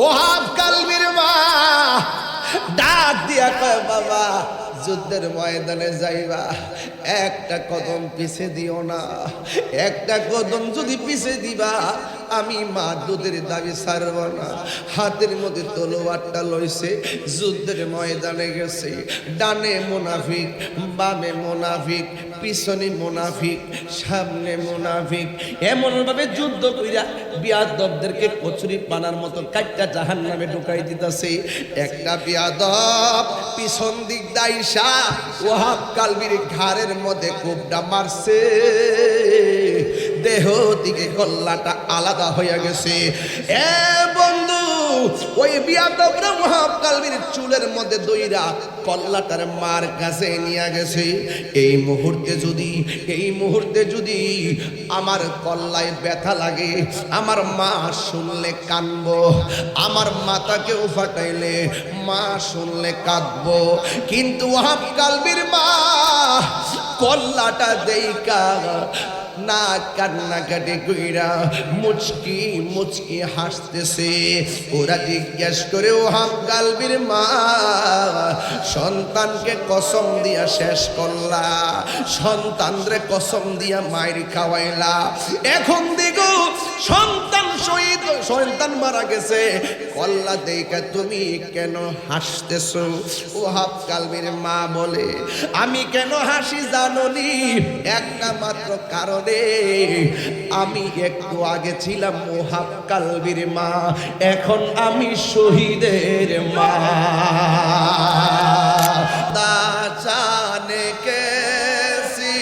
ওহাব কালবির মা ডাক দিয়া কয়, বাবা যুদ্ধের ময়দানে যাইবা, একটা কদম পিছে দিও না। একটা কদম যদি পিছে দিবা আমি মা দুধের দাবি ছাড়ব না। হাতের মধ্যে তলোয়ারটা লইছে, যুদ্ধের ময়দানে গেছে। ডানে মুনাফিক, বামে মুনাফিক, পিছনে মুনাফিক, সামনে মুনাফিক, এমন ভাবে যুদ্ধ কইরা বিয়াদবদেরকে কচুরি পানার মতো কাটটা জাহান্নামে ঢুকাই দিতেছে। একটা বিয়াদব পিছন দিক দাইসা ওহাব কালবির ঘাড়ের মধ্যে কোপটা মারছে, দেহ দিকে কল্লাটা আলাদা হয়ে গেছে। এ বন্ধু, ওই বিয়াদবরা ওহাব কালবির চুলের মধ্যে দইরা কল্লাটার মার কাছে নিয়ে গেছে। এই মুহূর্তে যদি আমার কল্লায় ব্যথা লাগে, আমার মা শুনলে কানবো, আমার মাথাকেও ফাটাইলে মা শুনলে কাঁদবো। কিন্তু ওহাব কালবির মা কল্লাটা দেইকা না কান্নাকাটি কইরা মুচকি মুচকি হাসতেছে। ওরা জিজ্ঞেস করে, ওহাব কালবির মা সন্তানকে কসম দিয়া শেষ করলা, সন্তানরে কসম দিয়া মায়ের খাওয়াইলা, এখন দেখো সন্তান শহীদ, সন্তান মারা গেছে, কল্লা দেইকা তুমি কেন হাসতেছো? ওহাব কালবির মা বলে, আমি কেন হাসি জানোনি? একটা মাত্র কারণে, আমি একটু আগে ছিলাম ওহাব কালবির মা, এখন আমি শহীদের মা। দাচানে কেসি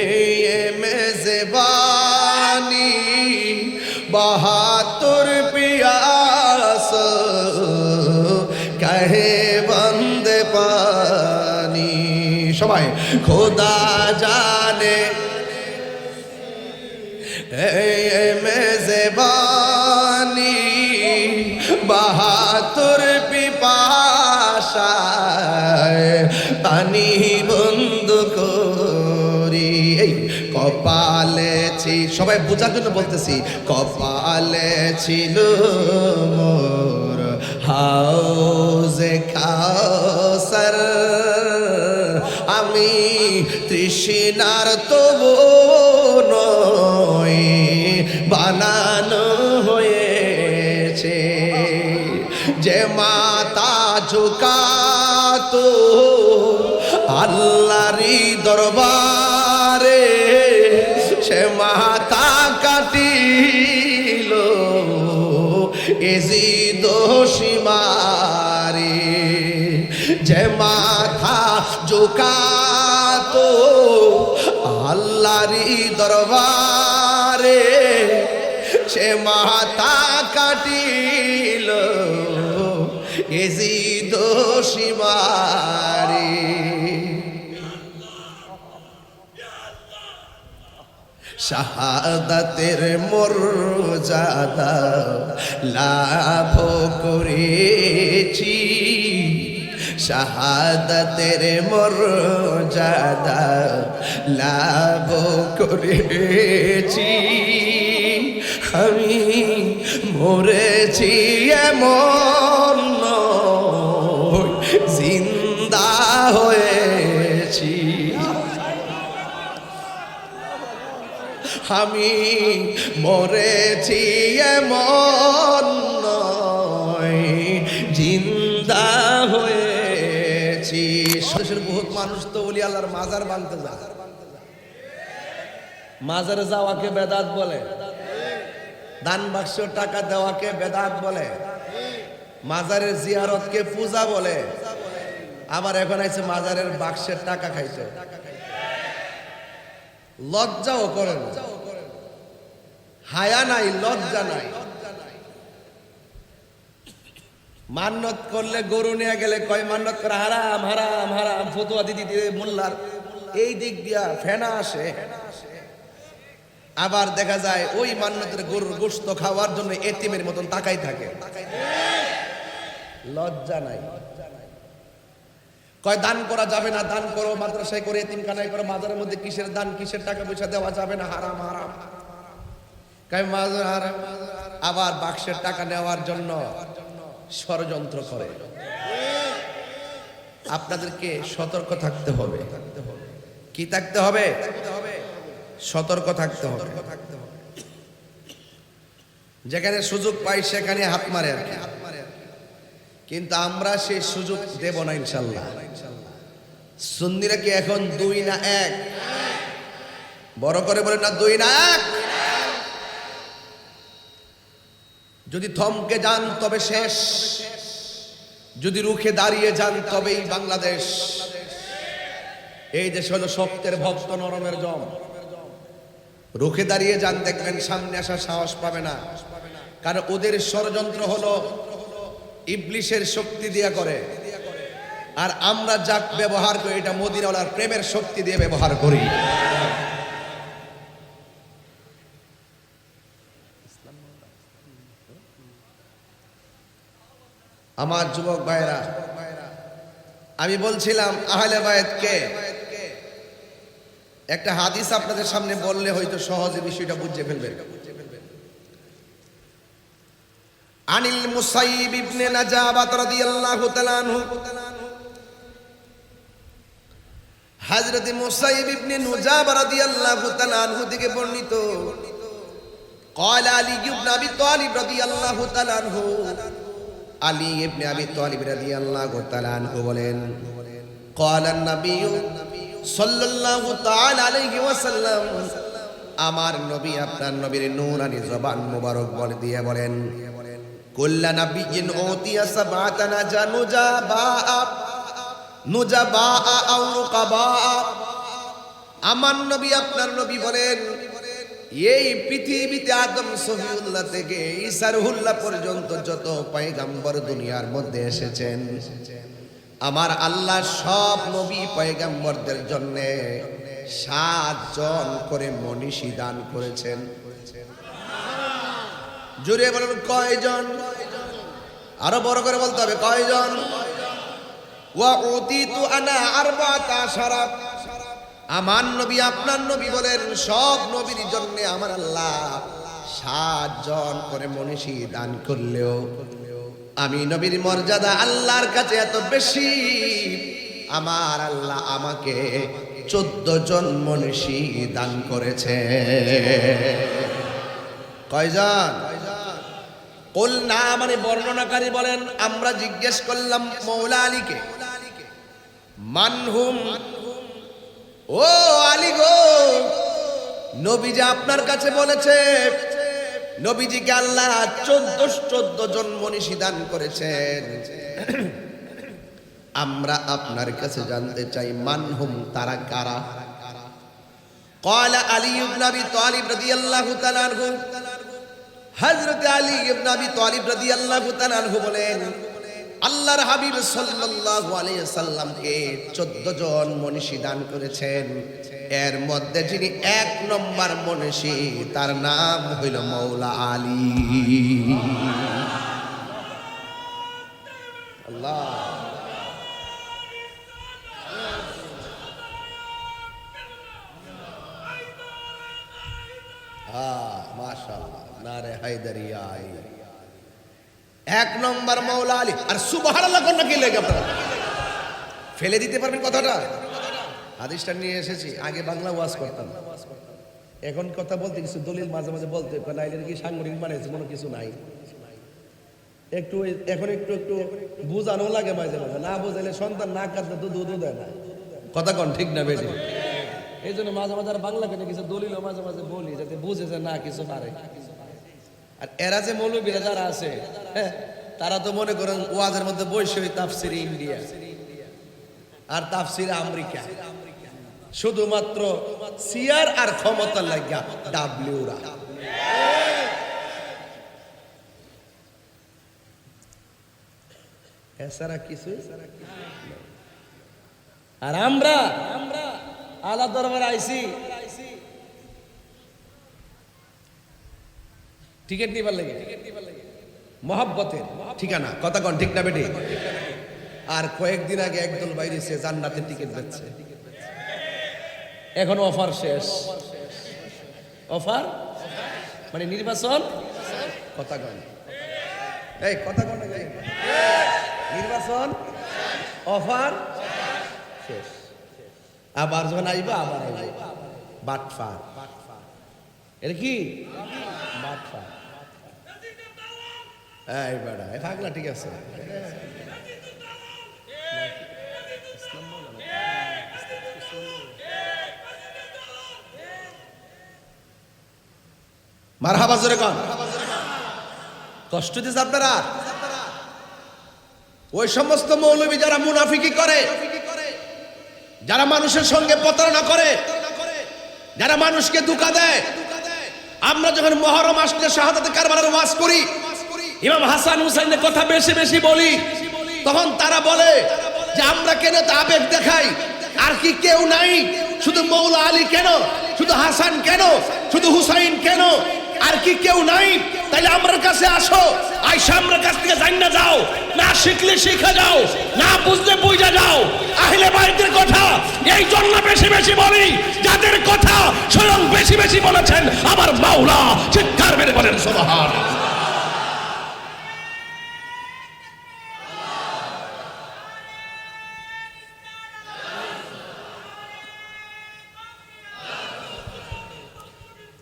এই মেজবানি, বাহাতুর পিয়াস কহে বন্দে পানি। সবাই খোদা জানে মেজবানি, বাহাতুর পিপাসায় পানি বন্ধ করি। এই কপালে ছিল, সবাই বোঝার জন্য বলতেছি, কপালে ছিল মোর হাউজে কাউসার, আমি তৃষ্ণার তবু নয় বানানো হয়েছে। যে মাতা ঝুকাতো আল্লাহরই দরবারে, সে মাতা কাটিল এজিদ সীমারে। যে মাথা ঝুকাতো আল্লাহরই দরবারে, সে মাথা কাটিল এজিদ সীমারে। শাহাদাতের মর্যাদা লাভ করেছি, শাহাদাতের মর্যাদা লাভ করেছি। আমি মরেছি এমন নয়, জিন্দা হয়েছি। আমি মরেছি এমন নয়, জিন্দা হয়েছি। দেশের বহুত মানুষ তো ওলি আল্লাহর মাজার বানতে যায়, মাজারে যাওয়াকে বেদাত বলে, দান বাক্স টাকা দেওয়াকে বেদাত বলে, মাজারের জিয়ারতকে পূজা বলে। আবার এখন আছে মাজারের বাক্সের টাকা খাইছে, লজ্জাও করেন, হায়া নাই, লজ্জা নাই। মান্নত করলে গরু নিয়ে গেলে কয় মান্নত করে হারাম হারাম হারাম, ফতুয়া দিদি দিয়ে মোল্লার এই দিক দিয়া ফেনা আসে। আবার দেখা যায় ওই মান্নতের গরুর গোশত খাওয়ার জন্য এতিমের মতন তাকাই থাকে, লজ্জা নাই। কয় দান করা যাবে না, দান করো মাদ্রাসায় করে, এতিমখানায় করো, মাজারের মধ্যে কিসের দান, কিসের টাকা পয়সা দেওয়া যাবে না, হারাম হারাম। কয় মাজার হারাম, আবার বাক্সের টাকা নেওয়ার জন্য ষড়যন্ত্র করে। আপনাদেরকে সতর্ক থাকতে হবে। কি থাকতে হবে? সতর্ক থাকতে হবে। যেখানে সুযোগ পাই সেখানে হাত মারে আর কি। কিন্তু আমরা সেই সুযোগ দেব না ইনশাল্লাহ। সুন্নিরা কি এখন 2 না 1? বড় করে বলেন না 2 না 1। যদি থমকে যান তবে শেষ, যদি রুখে দাঁড়িয়ে যান তবেই বাংলাদেশ। এই দেশ হলো সত্যের ভক্ত, নরমের জম। রুখে দাঁড়িয়ে যান, দেখবেন সামনে আসার সাহস পাবে না। কারণ ওদের ষড়যন্ত্র হলো ইবলিশের শক্তি দিয়ে করে, আর আমরা যা ব্যবহার করি এটা মদিনাওয়ালার প্রেমের শক্তি দিয়ে ব্যবহার করি। আমার যুবক ভাইরা, আমি বলছিলাম আহলে বায়াতকে একটা হাদিস আপনাদের সামনে বললে হয়তো সহজে বিষয়টা বুঝে ফেলবেন। আনিল মুসাইব ইবনে নাজাবাত রাদিয়াল্লাহু তাআলা আনহু, হযরত মুসাইব ইবনে নুজাবা রাদিয়াল্লাহু তাআলা আনহু থেকে বর্ণিত, قال علي بن ابي طالب رضي الله تعالى عنه, আলী ইবনে আবি তালিব রাদিয়াল্লাহু তাআলা আনহু বলেন, قال النبي সাল্লাল্লাহু তাআলা আলাইহি ওয়াসাল্লাম, আমার নবী আপনার নবীর নূরানি জবান মোবারক বলে দিয়ে বলেন, কুল্লা নাবিয়্যিন উতিয়া সাবআতান জানুজাবা নুজাবা আও রুকাবা। আমার নবী আপনার নবী বলেন, এই পৃথিবীতে আদম সফিউল্লাহ থেকে ঈসা রুহুল্লাহ পর্যন্ত যত পয়গম্বর দুনিয়ার মধ্যে এসেছেন, আমার আল্লাহ সব নবী পয়গম্বরদের জন্য 7 জন করে মনীষী দান করেছেন। জোরে বলুন কয়জন? আরো বড় করে বলতে হবে কয়জন? ওয়া উতিতু আনা আরবাতা শারাব। আমার নবী আপনার নবী বলেন, সব নবীর জন্য আমার আল্লাহ 7 জন করে মনীষী দান করলেও আমি নবীর মর্যাদা আল্লাহর কাছে এত বেশি, আমার আল্লাহ আমাকে 14 জন মনীষী দান করেছে। কয়জন? কুল না মানে বর্ণনাকারী বলেন, আমরা জিজ্ঞেস করলাম মৌলা আলীকে, মানহুম, ও আলী গো, নবীজি আপনার কাছে বলেছে নবীজিকে আল্লাহ 14 জন মনীষী দান করেছেন। আমরা আপনার কাছে জানতে চাই মানহুম, তারা কারা? قال علي بن ابي طالب رضي الله تعالى عنه, হযরত আলী ইবনে আবি তালিব রাদিয়াল্লাহু তাআলা আনহু বলেন, আল্লাহর হাবিব সাল্লাল্লাহু আলাইহি সাল্লামকে 14 জন মনীষী দান করেছেন। এর মধ্যে যিনি 1 নম্বর মনীষী, তার নাম হইল মৌলা আলী। আল্লাহ, মাশাআল্লাহ, নারে হায়দারিয়া। 1 নম্বর মৌলা আলী। আর সুবহানাল্লাহ কোন কি লাগে আপনারা ফেলে দিতে পারবেন কথাটা? হাদিসটা নিয়ে এসেছি, আগে বাংলা ওয়াজ করতাম, এখন কথা বলতে কিছু দলিল মাঝে মাঝে বলতে নাইলে কি সাংগঠনিক বানাইছে, কোনো কিছু নাই। একটু এখন একটু একটু বুঝানো লাগে মাঝে মাঝে, না বুঝাইলে সন্তান না কাঁদলে তো দুধও দেয় না। কথা কন ঠিক না বেশি? এই জন্য মাঝে মাঝে আর বাংলা কেন কিছু দলিল মাঝে মাঝে বলি, যাতে বুঝে যে না কিছু পারে। আর এরা যে মৌলবীরা যারা আছে, তারা তো মনে করেন ওয়াজের মধ্যে বসে তাফসির ইন্ডিয়া আর তাফসির আমেরিকা, শুধুমাত্র সিয়ার আর ক্ষমতা লাগা ডাব্লিউরা। এছাড়া কিছু। আর আমরা আল্লাহ দরবারে আইছি টিকিট নিবার লাগে, মহব্বতের ঠিকানা। কথা কন ঠিক না বেটি? আর কয়েকদিন আগে একদল বাইরে সে জান্নাতের টিকিট বেচছে, এখন অফার শেষ। অফার মানে নির্বাচন কথা কন, এই কথা কন না, নির্বাচন অফার শেষ, আবার যখন আইবা আবার আইবা বাটফার, এটা কি বাটফার, এই বেড়া এ পাগলা, ঠিক আছে। মারহাবা জোরে কন, কষ্ট দিছে আপনারা। ওই সমস্ত মৌলবী যারা মুনাফিকি করে, যারা মানুষের সঙ্গে প্রতারণা করে, যারা মানুষকে ধোঁকা দেয়। আমরা যখন মুহররম আসলে শাহাদাতে কারবালার ওয়াজ করি, ইমাম হাসান হুসাইনের কথা বেশি বেশি বলি, তখন তারা বলে যে আমরা কেন তা আবেগ দেখাই, আর কি কেউ নাই, শুধু মৌলা আলী কেন, শুধু হাসান কেন, শুধু হুসাইন কেন, আর কি কেউ নাই? তাইলে আমার কাছে আসো, আইসা আমার কাছ থেকে জান্না যাও, না শিখলে শিখা যাও, না বুঝলে বুঝা যাও। আহলে বাইতের কথা এই জন্য বেশি বেশি বলি, যাদের কথা স্বয়ং বেশি বেশি বলেছেন আমার মাওলা। চিৎকার মেরে বলেন সুবহানাল্লাহ।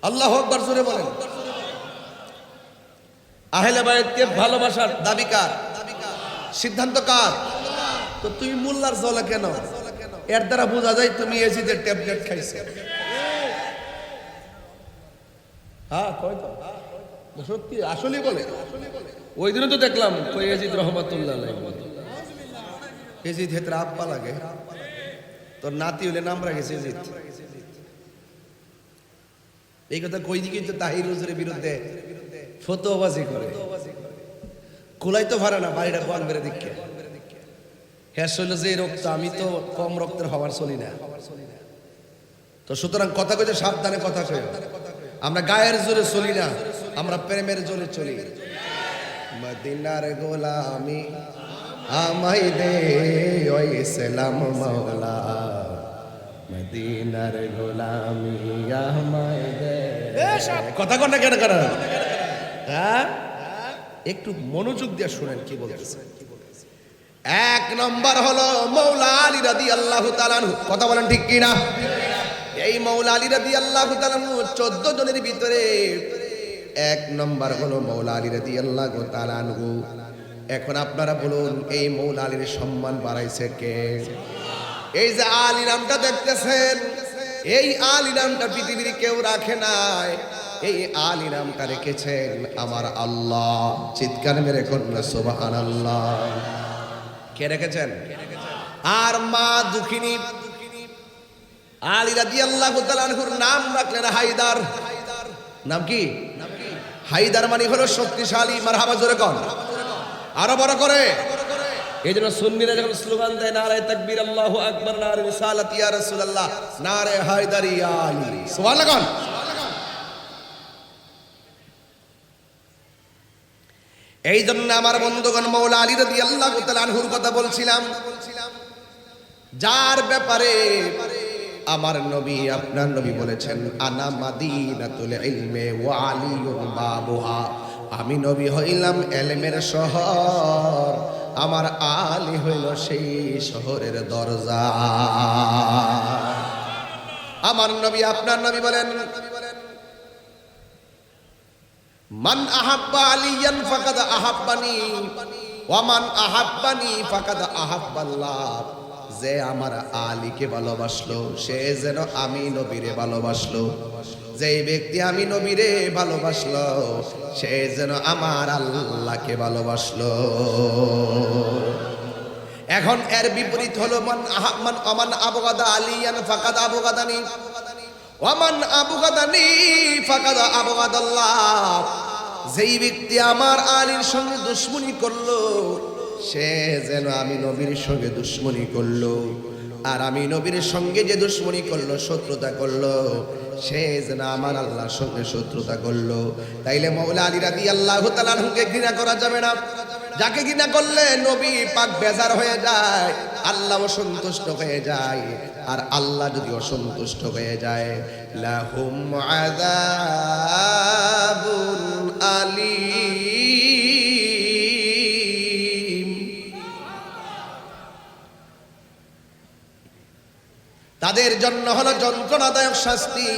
আল্লাহু আকবার জোরে বলেন। আহলে বায়াতকে ভালোবাসার দাবি কার? সিদ্ধান্ত কার? তো তুমি মোল্লার জলে কেন? এর দ্বারা বোঝা যায় তুমি এজিদের ট্যাবলেট খাইছো। হ্যাঁ কয় তো সত্যি, আসলেই বলে। ওই দিনও তো দেখলাম কই এজিদ রহমাতুল্লাহ আলাইহি, এজিদ হেতরা আব্বা লাগে, তোর নাতি হলে নাম রাখেছে এজিদ। এই কথা কই দিকে তো তাহির হুজুরের বিরুদ্ধে ফতোয়াবাজি করে, কুলাই তো পারে না বাড়িটা কোন বেড়ে দিকে। হ্যাঁ শৈল যে রক্ত, আমি তো কম রক্তের হওয়ার চলি না। তো সুতরাং কথা কইতে সাবধানে কথা কই। আমরা গায়ের জোরে চলি না, আমরা প্রেমের জোরে চলি। মদিনার গোলামি আমায় দে ওই সালাম মাওলা, মদিনার গোলামি আমায় দে। কথা কন না কেন করেন? হ্যাঁ একটু মনোযোগ দিয়ে শুনেন কি বলতেছে। এক নম্বর হলো মৌলা আলী রাদিয়াল্লাহু তাআলা আনহু। কথা বলেন ঠিক কি না? এই মৌলা আলী রাদিয়াল্লাহু তাআলা আনহু 14 জনের ভিতরে এক নম্বর হলো মৌলা আলী রাদিয়াল্লাহু তাআলা আনহু। এখন আপনারা বলুন এই মৌলা আলীর সম্মান বাড়াইছে কে? এই যে আলী নামটা দেখতেছেন, এই আলী নামটা পৃথিবীর কেউ রাখে নাই, এই আলী নামটা রেখেছেন আমার আল্লাহ। চিৎকার মেরে কন্যা সুবহানাল্লাহ। কে রেখেছেন? আর মা দুঃখিনী আলী রাদিয়াল্লাহু তাআলা আনহুর নাম রাখলেন হায়দার। নাম কি? হায়দার মানে হলো শক্তিশালী। মারহাবা জোরে কোন, আরো বড় করে। এই জন্য সুন্নিরা যখন স্লোগান দেয় নারে তাকবীর আল্লাহু আকবার, নারে রিসালাত ইয়া রাসূলুল্লাহ, নারে হায়দার ইয়া আলী, সুবহানাল্লাহ কোন। এই জন্য আমার বন্ধুগণ মৌলা আলী রাদিয়াল্লাহু তাআলা আনহুর কথা বলছিলাম, যার ব্যাপারে আমার নবী আপনার নবী বলেছেন আনা মাদিনাতুল ইলমি ওয়া আলিয়ুন বাবুহা। আমি নবী হইলাম ইলমের শহর, আমার আলী হইল সেই শহরের দরজা। আমার নবী আপনার নবী বলেন মান আহাব্বা আলিয়ান ফাকাদ আহাব্বানি ওয়া মান আহাব্বানি ফাকাদ আহাব্বাল্লাহ। যে আমার আলীকে ভালোবাসলো সে যেন আমি নবীরে ভালোবাসলো, যেই ব্যক্তি আমি নবীরে ভালোবাসলো সে যেন আমার আল্লাহকে ভালোবাসলো। এখন এর বিপরীত হলো মান আবগাদা আলিয়ান ফাকাদ আবগাদানি ওয়া মান আবগাদানি ফাকাদ আবগাদাল্লাহ। যেই ব্যক্তি আমার আলীর সঙ্গে দুশমনি করলো সে যেন আমি নবীর সঙ্গে দুশমনি করলো, আর আমি নবীর সঙ্গে যে দুশমনি করলো, শত্রুতা করলো, সে যেন আমার আল্লাহর সঙ্গে শত্রুতা করলো। তাইলে মৌলা আলী রাদিয়াল্লাহু তাআলা আনহুকে ঘৃণা করা যাবে না। যাকে ঘৃণা করলে নবী পাক বেজার হয়ে যায়, আল্লাহ অসন্তুষ্ট হয়ে যায়, আর আল্লাহ যদি অসন্তুষ্ট হয়ে যায় লাহুম আযাবুন আলীম। তাদের জন্য হলো যন্ত্রণাদায়ক শাস্তি।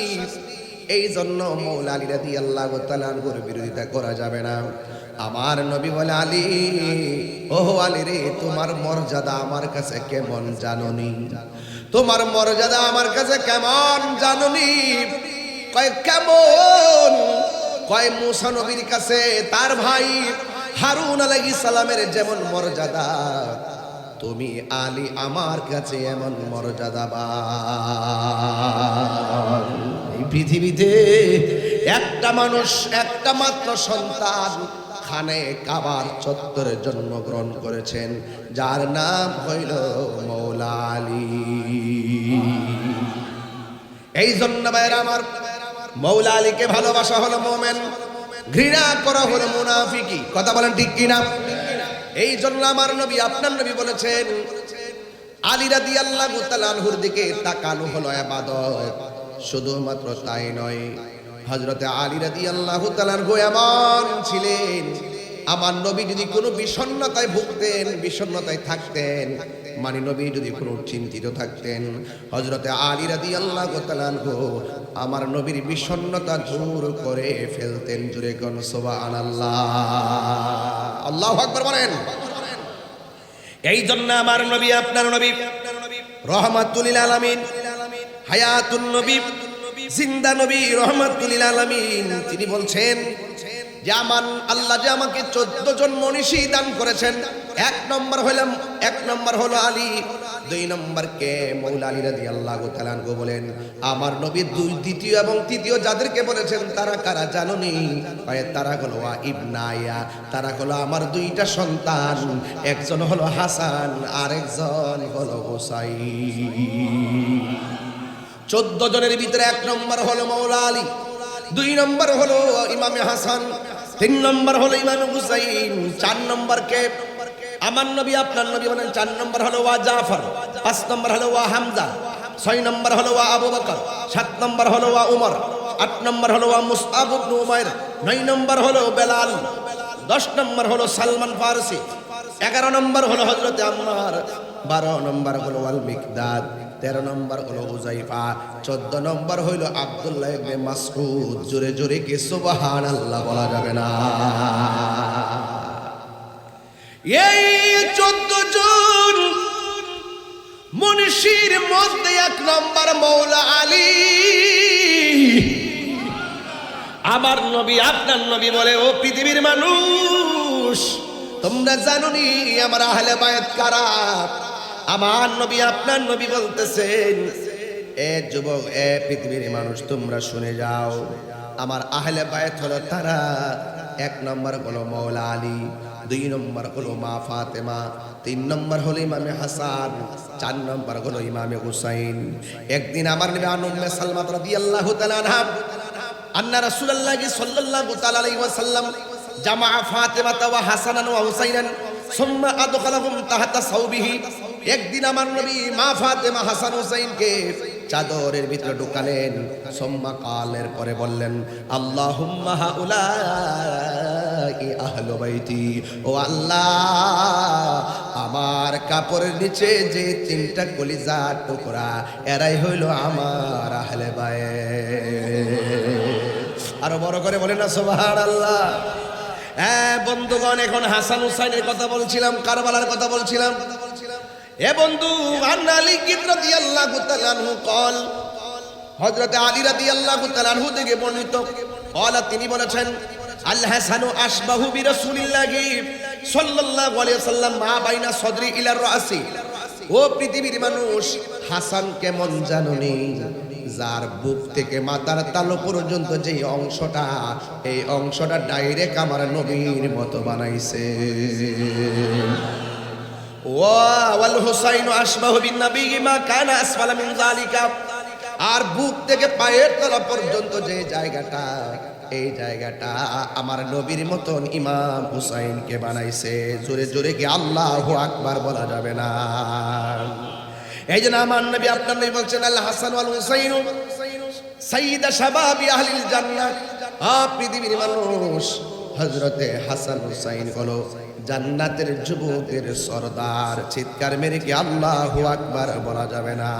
এই জন্য মৌলা আলী রাদিয়াল্লাহু তাআলা আনহুর বিরোধিতা করা যাবে না। আমার নবী বলে, আলী, ও আলী রে, তোমার মর্যাদা আমার কাছে কেমন জানোনি? তোমার মর্যাদা আমার কাছে কেমন জানোনি? কয় কেমন? কয় মুসা নবীর কাছে তার ভাই হারুন আলাইহিস সালামের যেমন মর্যাদা, তুমি আলী আমার কাছে এমন মর্যাদাবান। এই পৃথিবীতে একটা মানুষ, একটা মাত্র সন্তান খানে কাবার চত্বরে জন্মগ্রহণ করেছেন, যার নাম হইল মৌলা আলী। এই জন্য ভাইরা আমার, মৌলা আলীকে ভালোবাসা হলো মোমেন, ঘৃণা করা হলো মুনাফিকি। কথা বলেন ঠিক কিনা? এই জন্য আমার নবী, আপনার নবী বলেছেন, আলী রাদিয়াল্লাহু তাআলা আনহুর দিকে তাকানো হলো ইবাদত। শুধুমাত্র তাই নয়, হযরতে আলী রাদিয়াল্লাহু তাআলা আনহু এমন ছিলেন, আমার নবী যদি কোনো বিষণ্ণতায় ভুগতেন, বিষণ্ণতায় থাকতেন, মানে নবী যদি কোনো চিন্তিত থাকতেন, হযরতে আলী রাদিয়াল্লাহু তাআলা আনহু আমার নবীর বিষণ্ণতা দূর করে ফেলতেন। জোরে কোন সুবহানাল্লাহ, আল্লাহু আকবার বলেন। এই জন্য আমার নবী, আপনার নবী রহমাতুল লিল আলামিন, হায়াতুন নবী, জিন্দা নবী, রহমাতুল লিল আলামিন, তিনি বলছেন যে আমার আল্লাহ যে আমাকে 14 জন মনীষী দান করেছেন। এক নম্বর হলো আলী, 2 নম্বর কে? মৌলা আলী রাদিয়াল্লাহু তাআলা আনহু বলেন, আমার নবী দ্বিতীয় এবং তৃতীয় যাদেরকে বলেছেন তারা কারা জানোনি? তারা হলো ইবনায়া, তারা হলো আমার 2টা সন্তান, একজন হলো হাসান আর একজন হলো হুসাইন। 14 জনের ভিতরে 1 নম্বর হলো মৌলা আলী, 2 নম্বর হলো ইমামে হাসান, 3 নম্বর হলো ইমামে হুসাইন, 4 নম্বর কে? আমার নবী, আপনার নবী বলেন 4 নম্বর হলো ওয়া জাফর, 5 নম্বর হলো ওয়া হামজা, 6 নম্বর হলো ওয়া আবু বকর, 7 নম্বর হলো ওয়া উমর, 8 নম্বর হলো ওয়া মুসআব ইবনে উমাইর, 9 নম্বর হলো বেলাল, 10 নম্বর হলো সালমান ফারসি, 11 নম্বর হলো হযরত আম্মার, 12 নম্বর হলো ওয়াল মিকদাদ, 13 নম্বর হলো হুযায়ফা, 14 নম্বর হইল আব্দুল্লাহ ইবনে মাসউদ। জোরে জোরে কি সুবহানাল্লাহ বলা যাবে না? এই 14 জন মনীষীর মধ্যে 1 নম্বর মৌলা আলী। আমার নবী, আপনার নবী বলে, ও পৃথিবীর মানুষ, তোমরা জানোনি আমার আহলে বায়াত কারা? আমার নবী, আপনার নবী বলতেছেন, এ যুবক, এ পৃথিবীর মানুষ, তোমরা শুনে যাও, আমার আহলে বায়াত হলো তারা। 1 নম্বর হলো মৌলা আলী, 2 নম্বর হলো মা ফাতেমা, 3 নম্বর হলো ইমামে হাসান, 4 নম্বর হলো ইমামে হুসাইন। একদিন আমার নবী উম্মে সালমা রাদিয়াল্লাহু তাআলা আনহা, আন্না রাসূলুল্লাহ সাল্লাল্লাহু তাআলা আলাইহি ওয়াসাল্লাম জামা ফাতেমা ওয়া হাসানান ওয়া হুসাইনান সুম্মা আদখালাহুম তাহতা সাওবিহি। একদিন আমার নবী মা ফাতেমা, হাসান, হুসাইনকে চাদরের ভিতরে ঢুকালেন। সুম্মা কালের পরে বললেন, আল্লাহুম্মা হাউলাই আহলু বাইতি, ও আল্লাহ, আমার কাপড়ের নিচে যে 3টা কলিজার টুকরা, এরাই হইল আমার আহলে বায়াত। আরো বড় করে বলেন না সুবহানাল্লাহ। হ্যাঁ বন্ধুগণ, এখন হাসান হুসাইনের কথা বলছিলাম, কারবালার কথা বলছিলাম। এ বন্ধু, আন আলী রাদিয়াল্লাহু তাআলা আনহু قال, হযরত আলী রাদিয়াল্লাহু তাআলা আনহু থেকে বর্ণিত, قال, তিনি বলেছেন, আল হাসানু আশবাহু বিরাসূলিল্লাহি সাল্লাল্লাহু আলাইহি ওয়াসাল্লাম মা বাইনা সদরি ইলা রাসি। ও পৃথিবীর মানুষ, হাসান কেমন জানোনি? যার বুক থেকে মাথার তালু পর্যন্ত যে অংশটা, এই অংশটা ডাইরেক্ট আমার নবীর মতো বানাইছে। ওয়াল হুসাইন আশবাহু বিন নবী মা কানা আসফালা মিন যালিকা। আর বুক থেকে পায়ের তলা পর্যন্ত যে জায়গাটা, এই জায়গাটা আমার নবীর মতন ইমাম হুসাইনকে বানাইছে। জোরে জোরে কি আল্লাহু আকবার বলা যাবে না? এই জন্য আমার নবী, আপনার নবী বলছেন, আল হাসান ওয়াল হুসাইন সাইয়্যিদা শাবাবি আহলিল জান্নাহ, পৃথিবীর মানুষ হযরতে হাসান হুসাইন হলো জান্নাতের যুবকদের সরদার। চিৎকার মেরে কি আল্লাহু আকবার বলা যাবে না?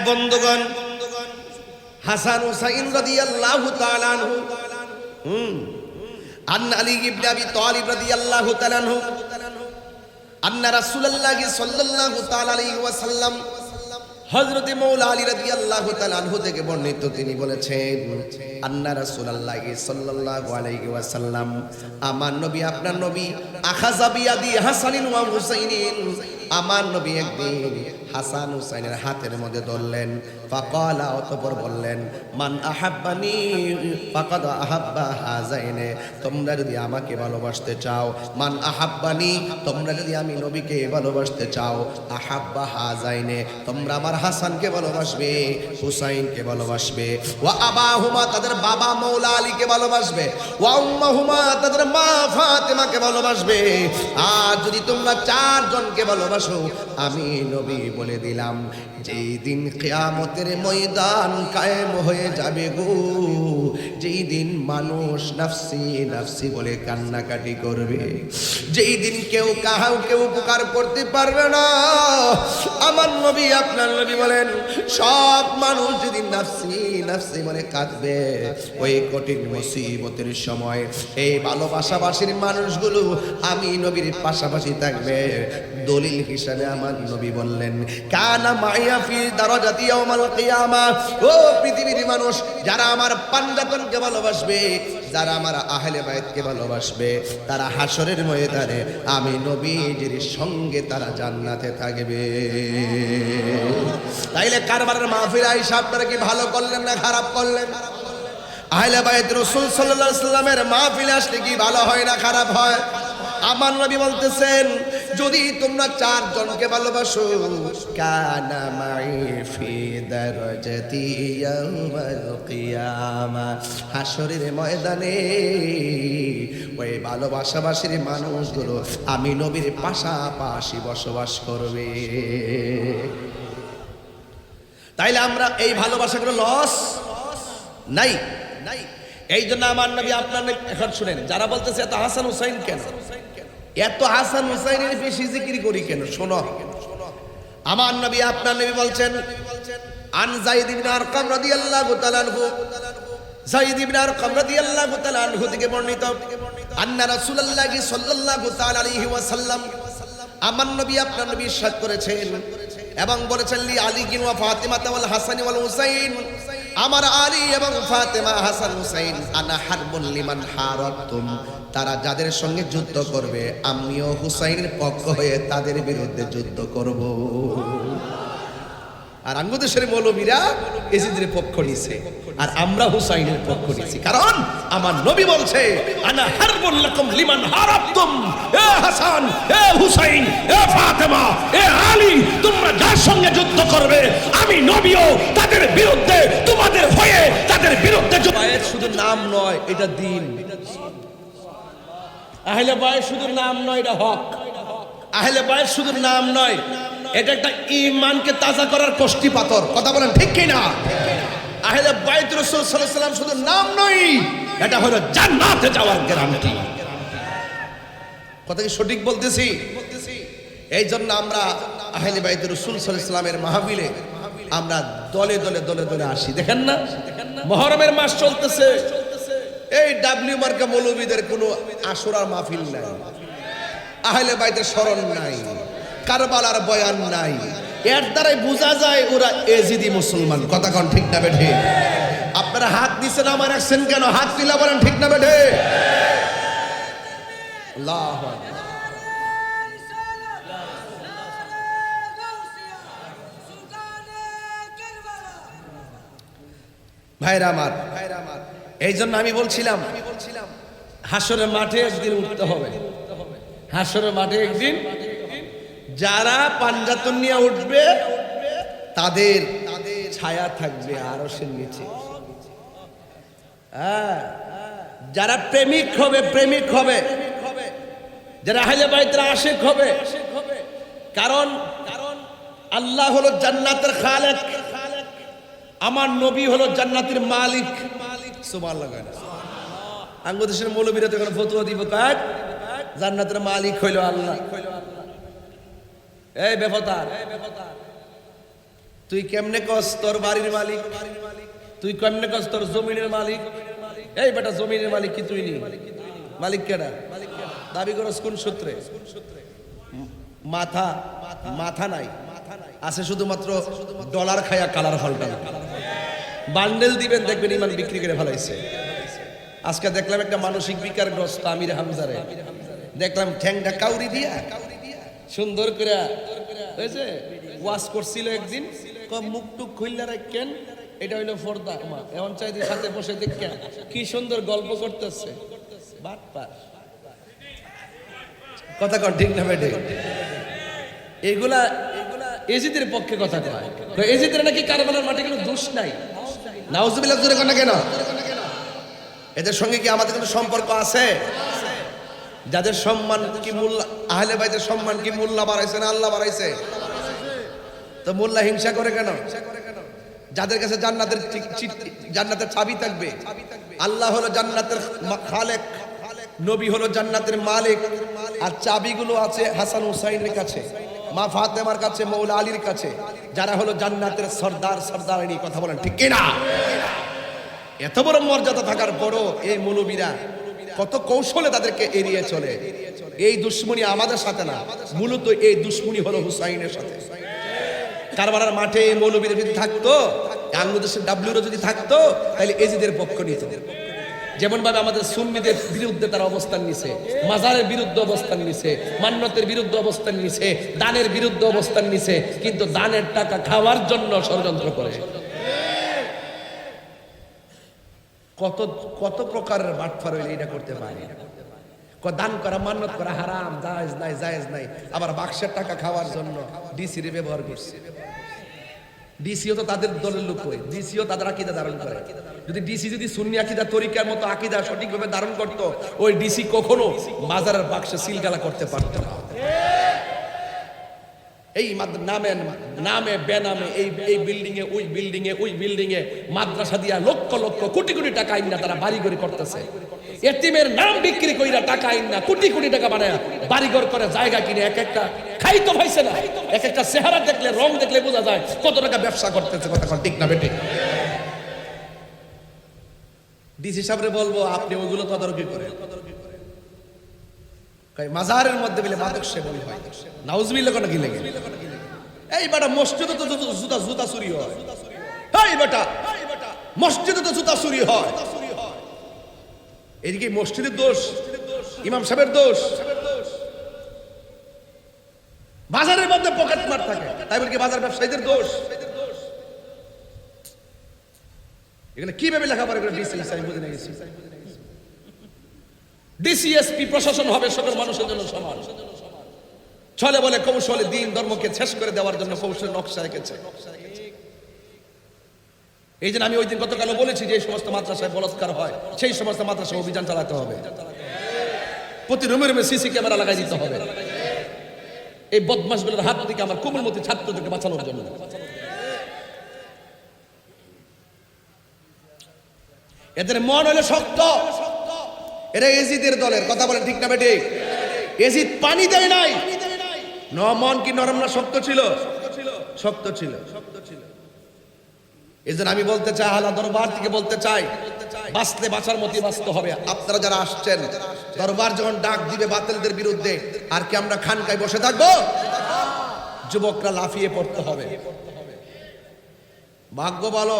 বন্ধুগণ, হাসান হুসাইন রাদিয়াল্লাহু তাআলা আনহু, আন আলী ইবনে আবি তালিব রাদিয়াল্লাহু তাআলা আনহু, আন্না রাসূলুল্লাহি সাল্লাল্লাহু তাআলা আলাইহি ওয়াসাল্লাম, হযরতে মাওলা আলী রাদিয়াল্লাহু তাআলা আনহু থেকে বর্ণিত, তিনি বলেছেন, আন্না রাসূলুল্লাহি সাল্লাল্লাহু আলাইহি ওয়াসাল্লাম, আমার নবী আপনার নবী, আখাযা বিয়াদি হাসানিন ওয়া হুসাইনিন, আমার নবী একদিন হাসান হুসাইনের হাতের মধ্যে ধরলেন। ফাকালা, অতঃপর বললেন, মান আহাব্বানি ফাকাদ আহাব্বা হাযাইনে, তোমরা যদি আমাকে ভালোবাসতে চাও, মান আহাব্বানি, তোমরা যদি আমি নবীকে ভালোবাসতে চাও, আহাব্বা হাযাইনে, তোমরা আমার হাসানকে ভালোবাসবে, হুসাইনকে ভালোবাসবে, ওয়া আবাহুমা, তাদের বাবা মাওলা আলীকে ভালোবাসবে, ওয়া উম্মাহুমা, তাদের মা ফাতেমাকে ভালোবাসবে। আর যদি তোমরা চারজনকে ভালোবাসো, আমি নবী বলে দিলাম, যেই দিন কিয়ামতের ময়দান কায়েম হয়ে যাবে গো, যেই দিন মানুষ নাফসি নাফসি বলে কান্নাকাটি করবে, যেই দিন কেউ কাউকে উপকার করতে পারবে না, আমার নবী আপনার নবী বলেন, সব মানুষ যেদিন নাফসি নাফসি বলে কাঁদবে, ওই কঠিন মুসিবতের সময় এই ভালোবাসাবাসীর মানুষগুলো আমি নবীর পাশাপাশি থাকবে। দলিল হিসাবে আমার নবী বললেন, কানা মাইয়া ফি দারাজাতি ইয়াউমাল কিয়ামা, ও পৃথিবীর মানুষ, যারা আমার পাঞ্জাতনকে ভালোবাসবে, যারা আমার আহলে বাইতকে ভালোবাসবে, তারা হাসরের ময়দানে আমি নবীজির সঙ্গে তারা জান্নাতে থাকবে। তাইলে কারবারের মাহফিল আইসা আপনারা কি ভালো করলেন না খারাপ করলেন? আহলে বাইত রাসূল সাল্লাল্লাহু আলাইহি সাল্লামের মাহফিলে আসলে কি ভালো হয় না খারাপ হয়? আমার নবী বলতেছেন, যদি তোমরা চারজনকে ভালোবাসো, কানা মাই ফি দারাজাতি ইয়াউমাল কিয়ামা, হাসরের ময়দানে ওই ভালোবাসাবাসীর মানুষগুলো আমি নবীর পাশাপাশি বসবাস করবে। তাইলে আমরা এই ভালোবাসাগুলো লস নাই নাই। এই জন্য আমার নবী আপনার নবী, এখন শুনেন, যারা বলতেছে এত হাসান হুসাইন কেন, এত হাসান হুসাইনের বেশি জিকির করি কেন, শোনো, আমার নবী আপনার নবী বলছেন, আন যায়েদ ইবনে আরকাম রাদিয়াল্লাহু তাআলা আনহু, যায়েদ ইবনে আরকাম রাদিয়াল্লাহু তাআলা আনহু থেকে বর্ণিত, আন্না রাসূলুল্লাহি সাল্লাল্লাহু তাআলা আলাইহি ওয়াসাল্লাম, আমার নবী আপনার নবী ইরশাদ করেছেন এবং বলেছেন, লি আলী ওয়া ফাতিমা ওয়াল হাসান ওয়াল হুসাইন, আমার আলী এবং ফাতেমা হাসান হুসাইন, আনা হারবুন লিমান হারাতুম, তারা যাদের সঙ্গে যুদ্ধ করবে, আমিও হুসাইনের পক্ষ হয়ে তাদের বিরুদ্ধে যুদ্ধ করব। আর বাংলাদেশের মৌলবীরা এজিদের পক্ষ নিছে, আর আমরা হুসাইনের পক্ষ নিছি, কারণ আমার নবী বলছে, আনা হারবুন লাকুম লিমান হারাতুম, এ হাসান, এ হুসাইন, এ ফাতেমা, এ আলী, তোমরা যার সঙ্গে যুদ্ধ করবে, আমি নবীও তাদের বিরুদ্ধে, তোমাদের হয়ে তাদের বিরুদ্ধে যুদ্ধ। বাইত শুধু নাম নয়, এটা দিন। আহলে বাইত শুধু নাম নয়, এটা হক। আহলে বাইত শুধু নাম নয়, এটা একটা ঈমানকে তাজা করার কষ্টি পাথর। কথা বলেন ঠিক কি না? আহলে বাইত রাসূল সাল্লাল্লাহু আলাইহি ওয়াসাল্লাম শুধু নাম নয়, এটা হলো জান্নাতে যাওয়ার গ্যারান্টি। কথা কি সঠিক বলতেছি? এই জন্য আমরা আহলে বাইত রাসূল সাল্লাল্লাহু আলাইহি ওয়াসাল্লামের মাহফিলে আমরা দলে দলে দলে দলে আসি। দেখেন না, মুহররমের মাস চলতেছে, এই ডাব্লিউ মার্কা মৌলবীদের কোনো আশুরার মাহফিল নাই, আহলে বাইতের স্মরণ নাই, কারবালার বয়ান নাই, এর দ্বারাই বোঝা যায় ওরা এজিদি মুসলমান। কথা কোন ঠিক না বেঠে? আপনারা হাত দিছেন আমার রাখছেন কেন? হাত তুলে বলেন ঠিক না বেঠে? আল্লাহু আকবার। ভাইরা আমার, এই জন্য আমি বলছিলাম, হাসরের মাঠে একদিন উঠতে হবে। হাসরের মাঠে একদিন যারা পাঞ্জাতন নিয়ে উঠবে, তাদের ছায়া থাকবে আরশের নিচে। যারা প্রেমিক হবে, প্রেমিক হবে, যারা আহলে বাইতের আশিক হবে, কারণ আল্লাহ হলো জান্নাতের খালেক। আমার নবী হলো জান্নাতের মালিক। সুবহানাল্লাহ। আঙ্গ দেশের মৌলবীরা তো এখন ফতোয়া দিব কাট জান্নাতের মালিক হইল আল্লাহ। এই বেফতার, তুই কেমনে কস তোর বাড়ির মালিক? তুই কেমনে কস তোর জমিনের মালিক? এই বেটা, জমিনের মালিক কি তুই নি? মালিক কেডা? দাবি করস কোন সূত্রে? মাথা মাথা নাই, আছে শুধুমাত্র ডলার খায়া কালার ফাল্টা। বান্ডেল দিবেন দেখবেন ইমান বিক্রি করে ফেলাইছে। আজকে দেখলাম একটা মানসিক বিকারগ্রস্ত আমির হামজারে, দেখলাম ঠ্যাংটা কাউরি দিয়া সুন্দর করে হয়েছে ওয়াশ করছিল একদিন, মুখ টুক খুললে রাখেন, এটা হইলো ফর্দা। এমন চাইতে সাথে বসে দেখেন কি সুন্দর গল্প করতেছে। কথা কন ঠিক না বেটে? এগুলা এজিদের পক্ষে কথা কয়। এজিদের নাকি কারবালার মাঠে কোনো দোষ নাই। নাউজুবিল্লাহ জোরে কন না কেন? এদের সঙ্গে কি আমাদের কোনো সম্পর্ক আছে? যাদের সম্মান কি মোল্লা, আহলে বাইতের সম্মান কি মোল্লা বাড়াইছে না আল্লাহ বাড়াইছে? তো মোল্লা হিংসা করে কেন? যাদের কাছে জান্নাতের চাবি থাকবে, আল্লাহ হলো জান্নাতের খালেক, নবী হলো জান্নাতের মালিক, আর চাবিগুলো আছে হাসান হুসাইনের কাছে, মা ফাতেমার কাছে, মৌলা আলীর কাছে, যারা হলো জান্নাতের সর্দার সর্দারিনী। কথা বলেন ঠিক কিনা? এত বড় মর্যাদা থাকার পরও এই মৌলবীরা কত কৌশলে তাদেরকে এড়িয়ে চলে। এই দুশ্মনী আমাদের সাথে না, মূলত এই দুশ্মনী হলো হুসাইনের সাথে। কারবালার মাঠে এই মৌলবীরা যদি থাকতো, বাংলাদেশের ডাব্লিউরা যদি থাকতো, তাহলে এজিদের পক্ষ নিত। যেমন ভাবে আমাদের সুন্নিদের বিরুদ্ধে তারা অবস্থান নিছে, মাজারের বিরুদ্ধে অবস্থান নিছে, মান্নতের বিরুদ্ধে অবস্থান নিছে, দানের বিরুদ্ধে অবস্থান নিছে, কিন্তু দানের টাকা খাওয়ার জন্য ষড়যন্ত্র করে। কত কত প্রকারের বাটফার হইলে এটা করতে পারে। দান করা, মান্নত করা হারাম, জায়েজ নাই, জায়েজ নাই। আবার বাক্সের টাকা খাওয়ার জন্য ডিসি রে ব্যবহার করছে। ডিসিও তো তাদের দলের লোক হয়, ডিসিও তাদের আকীদা ধারণ করে। যদি ডিসি যদি সুন্নি আকীদা তরিকার মতো আকীদা সঠিকভাবে ধারণ করত, ওই ডিসি কখনো মাজারের বাক্সে সিলগালা করতে পারত না। এই নামে নামে বেনামে এই বিল্ডিং এ ওই বিল্ডিং এ ওই বিল্ডিং এ মাদ্রাসা দিয়া লক্ষ লক্ষ কোটি কোটি টাকা আইন না তারা বাড়িঘর করতেছে। এতিমের নাম বিক্রি কইরা টাকা আইন না কোটি কোটি টাকা বানায় বাড়িঘর করে, জায়গা কিনে এক একটা খাই তো পাইছে না। এক একটা চেহারা দেখলে, রং দেখলে বোঝা যায় কত টাকা ব্যবসা করতেছে। কথা ঠিক না বেটে? ডিসি সাহেবরে বলবো আপনি ওইগুলো তদারকি করেন। মাজারের মধ্যে বলে মাদক সেবন হয়, নাউজুবিল্লাহ কোন কি লাগে? এই বেটা মসজিদে তো জুতা চুরি হয়। এই বেটা মসজিদে তো জুতা চুরি হয়। এদিকে মসজিদের দোষ, ইমাম সাহেবের দোষ। বাজারের মধ্যে পকেট মার থাকে, তাই বলে কি বাজার ব্যবসায়ীদের দোষ? এখানে কিভাবে লেখাপড়া করে ডিসি সাহেব বুঝে নিয়ে গেছি। ডিসিএসপি প্রশাসন হবে সকল মানুষের জন্য সমান। ছলে বলে কৌশলে দিন ধর্মকে শেষ করে দেওয়ার জন্য কৌশল নকশা রেখেছে। এই জন্য আমি ওই দিন গতকাল বলেছি যে এই সমস্ত মাদ্রাসায় বলাৎকার হয়, সেই সমস্ত মাদ্রাসায় অভিযান চালাতে হবে। প্রতি রুমে রুমে সিসি ক্যামেরা লাগাই দিতে হবে, এই বদমাশগুলোর হাত থেকে আমার কোমলমতি ছাত্রদেরকে বাঁচানোর জন্য। এদের মন হলো শক্ত, এরা এজিদের দলের। কথা বলেন ঠিক না বেটে? এজিদ পানি দেয় নাই। মন কি নরম না শক্ত ছিল? শক্ত ছিল। এই জন্য আমি বলতে চাই, আলা দরবার থেকে বলতে চাই, বাঁচলে বাঁচার মতই বাঁচতে হবে। আপনারা যারা আসছেন, দরবার যখন ডাক দিবে বাতিলদের বিরুদ্ধে, আর কি আমরা খানকায় বসে থাকবো? যুবকরা লাফিয়ে পড়তে হবে। ভাগ্য ভালো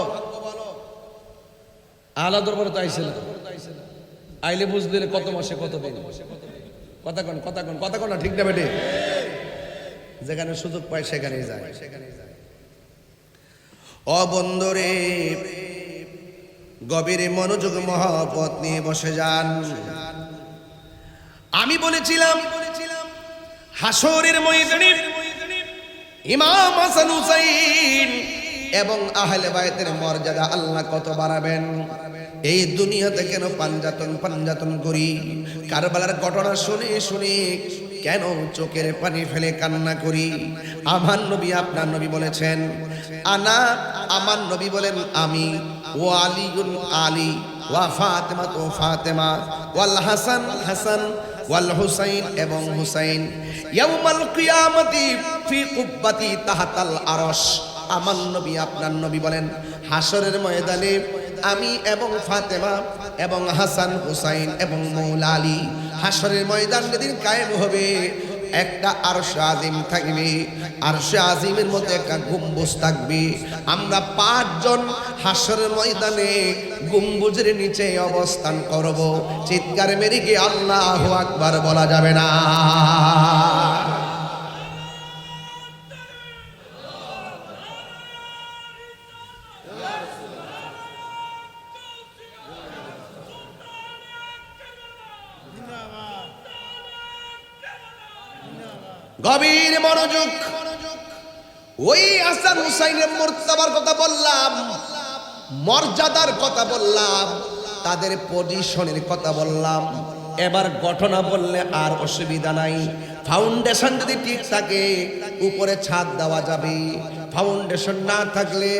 আলা দরবারে তো আইছে না, আইলে বুঝলে কত মাসে কত দিন। কথা কন কথা কন কথা কন না ঠিক না বেটে? যেখানে সুযোগ পায় সেখানেই যায়। ও বন্ধুরে, গভীরে মনোযোগ মহব্বত নিয়ে বসে যান। আমি বলেছিলাম হাসরের ময়দানে ইমাম হাসান হুসাইন এবং আহলে বাইতের মর্যাদা আল্লাহ কত বাড়াবেন। এই দুনিয়াতে কেন পাঞ্জাতন করি? কারবালার ঘটনা শুনে শুনে কেন চোখের পানি ফেলে কান্না করি? আমার নবী আপনার নবী বলেছেন আনা, আমার নবী বলেন আমি, ও আলীউন আলী, ওয়া ফাতেমা তো ফাতেমা, ওয়াল হাসান হাসান, ওয়াল হুসাইন এবং হুসাইন, ইয়াউমাল কিয়ামতি ফি কুব্বাতি তাহাতাল আরশ। আমার নবী আপনার নবী বলেন হাসরের ময়দানে আমি এবং ফাতেমা এবং হাসান হুসাইন এবং মৌলা আলী, হাসরের ময়দান যেদিন কায়েম হবে, একটা আরশে আজিম থাকবে, আরশে আজিমের মধ্যে একটা গম্বুজ থাকবে। আমরা 5 জন হাসরের ময়দানে গম্বুজের নিচে অবস্থান করব। চিৎকার মেরে গিয়ে আল্লাহু আকবার বলা যাবে না? গভীর মনোযোগ। ওই হাসান হুসাইনের মর্যাদার কথা বললাম, মর্যাদার কথা বললাম, তাদের পজিশনের কথা বললাম। এবার ঘটনা বললে আর অসুবিধা নাই। ফাউন্ডেশন যদি ঠিক থাকে উপরে ছাদ দেওয়া যাবে, ফাউন্ডেশন না থাকলে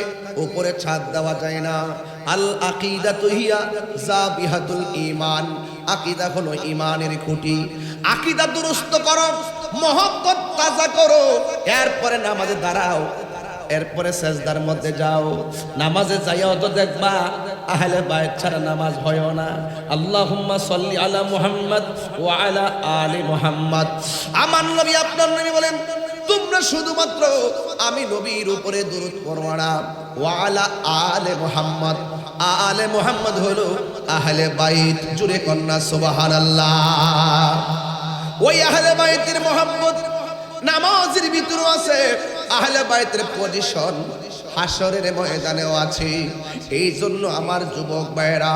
উপরে ছাদ দেওয়া যায় না। আল আকিদাতু হিয়া জাবিহাতুল ঈমান, আকীদা হলো ঈমানের খুঁটি। আকীদা দুরুস্ত করো, মহব্বত তাজা করো, এরপরে নামাজে দাঁড়াও, এরপরে সেজদার মধ্যে যাও। নামাজে যাইও তো দেখবা আহলে বাইত ছাড়া নামাজ হয় না। আল্লাহুম্মা সাল্লি আলা মুহাম্মদ ওয়া আলা আলি মুহাম্মদ। আমার নবী আপনার নবী বলেন তোমরা শুধুমাত্র আমি নবীর উপরে দরুদ পড়বা না, ওয়া আলা আলে মুহাম্মদ। আলে মুহাম্মদ হলো আহলে বাইত। জুরে কন্না সুবহানাল্লাহ। ওই আহলে বাইতের মুহাম্মদ নামাজের ভিতরে আছে, আহলে বাইতের পজিশন হাসরের ময়দানেও আছে। এই জন্য আমার যুবক ভাইরা,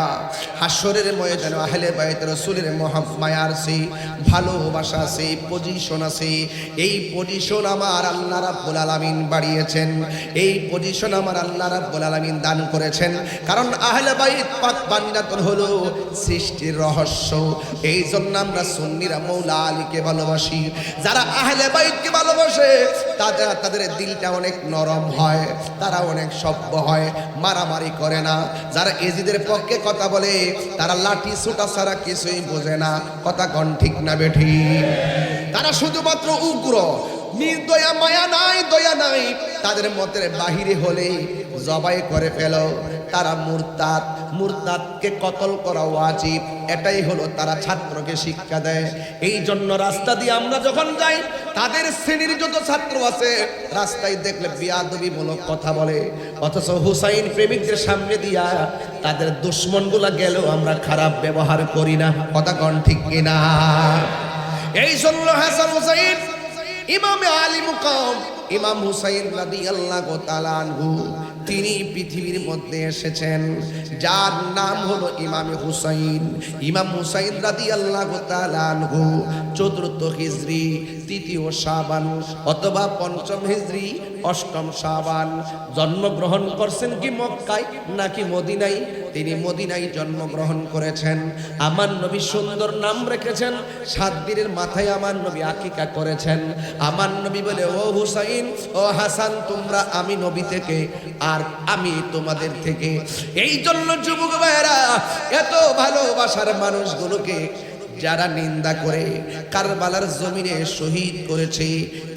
হাসরের ময়দানে আহলে বাইত রাসূলের মায়া আছে, ভালোবাসা আছে, পজিশন আছে। এই পজিশন আমার আল্লাহ রাব্বুল আলামিন বাড়িয়েছেন, এই পজিশন আমার আল্লাহ রাব্বুল আলামিন দান করেছেন। কারণ আহলে বাইত পাক বান্দাতুন হলো সৃষ্টির রহস্য। এই জন্য আমরা সুন্নিরা মৌলা আলীকে ভালোবাসি। যারা আহলে বাইতকে ভালোবাসে তাদের দিলটা অনেক নরম হয়, তারা অনেক সভ্য হয়, মারামারি করে না। যারা এজিদের পক্ষে কথা বলে তারা লাঠি ছোটা ছাড়া কিছুই বোঝে না। কথা কোন ঠিক না বেঠি? তারা শুধুমাত্র উগ্র, নির্দয়া, মায়া নাই, দয়া নাই। তাদের মতের বাহিরে হলে জবাই করে ফেলো। তারা মুরতাদ, মুরতাদকে কতল করা ওয়াজিব, এটাই হলো তারা ছাত্রকে শিক্ষা দেয়। এই জন্য রাস্তা দিয়ে আমরা যখন যাই, তাদের শ্রেণীর যত ছাত্র আছে রাস্তায় দেখলে বিয়াদবিমূলক কথা বলে, অথচ হুসাইন প্রেমিকদের সামনে দিয়া তাদের দুশ্মনগুলা গেলেও আমরা খারাপ ব্যবহার করি না। কথা কোন ঠিক কিনা? এই জন্য হাসান হুসাইন ইমামে আলী মুকাম ইমাম হুসাইন রাদিয়াল্লাহু তাআলা আনহু, তিনি পৃথিবীর মধ্যে এসেছেন যার নাম হলো ইমামে হুসাইন। ইমাম হুসাইন রাদিয়াল্লাহু তাআলা আনহু ৪র্থ হিজরি ৩য় শাবান অথবা ৫ম হিজরি ৮ম শাবান জন্মগ্রহণ করছেন। কি মক্কায় নাকি মদিনায়? তিনি মদিনায় জন্মগ্রহণ করেছেন। আমার নবী সুন্দর নাম রেখেছেন। ৭ দিনের মাথায় আমার নবী আকিকা করেছেন। আমার নবী বলে, ও হুসাইন, ও হাসান, তোমরা আমি নবী থেকে আর আমি তোমাদের থেকে। এই জন্য যুবক ভাইয়েরা, এত ভালোবাসার মানুষগুলোকে যারা নিন্দা করে কারবালার জমিনে শহীদ করেছে,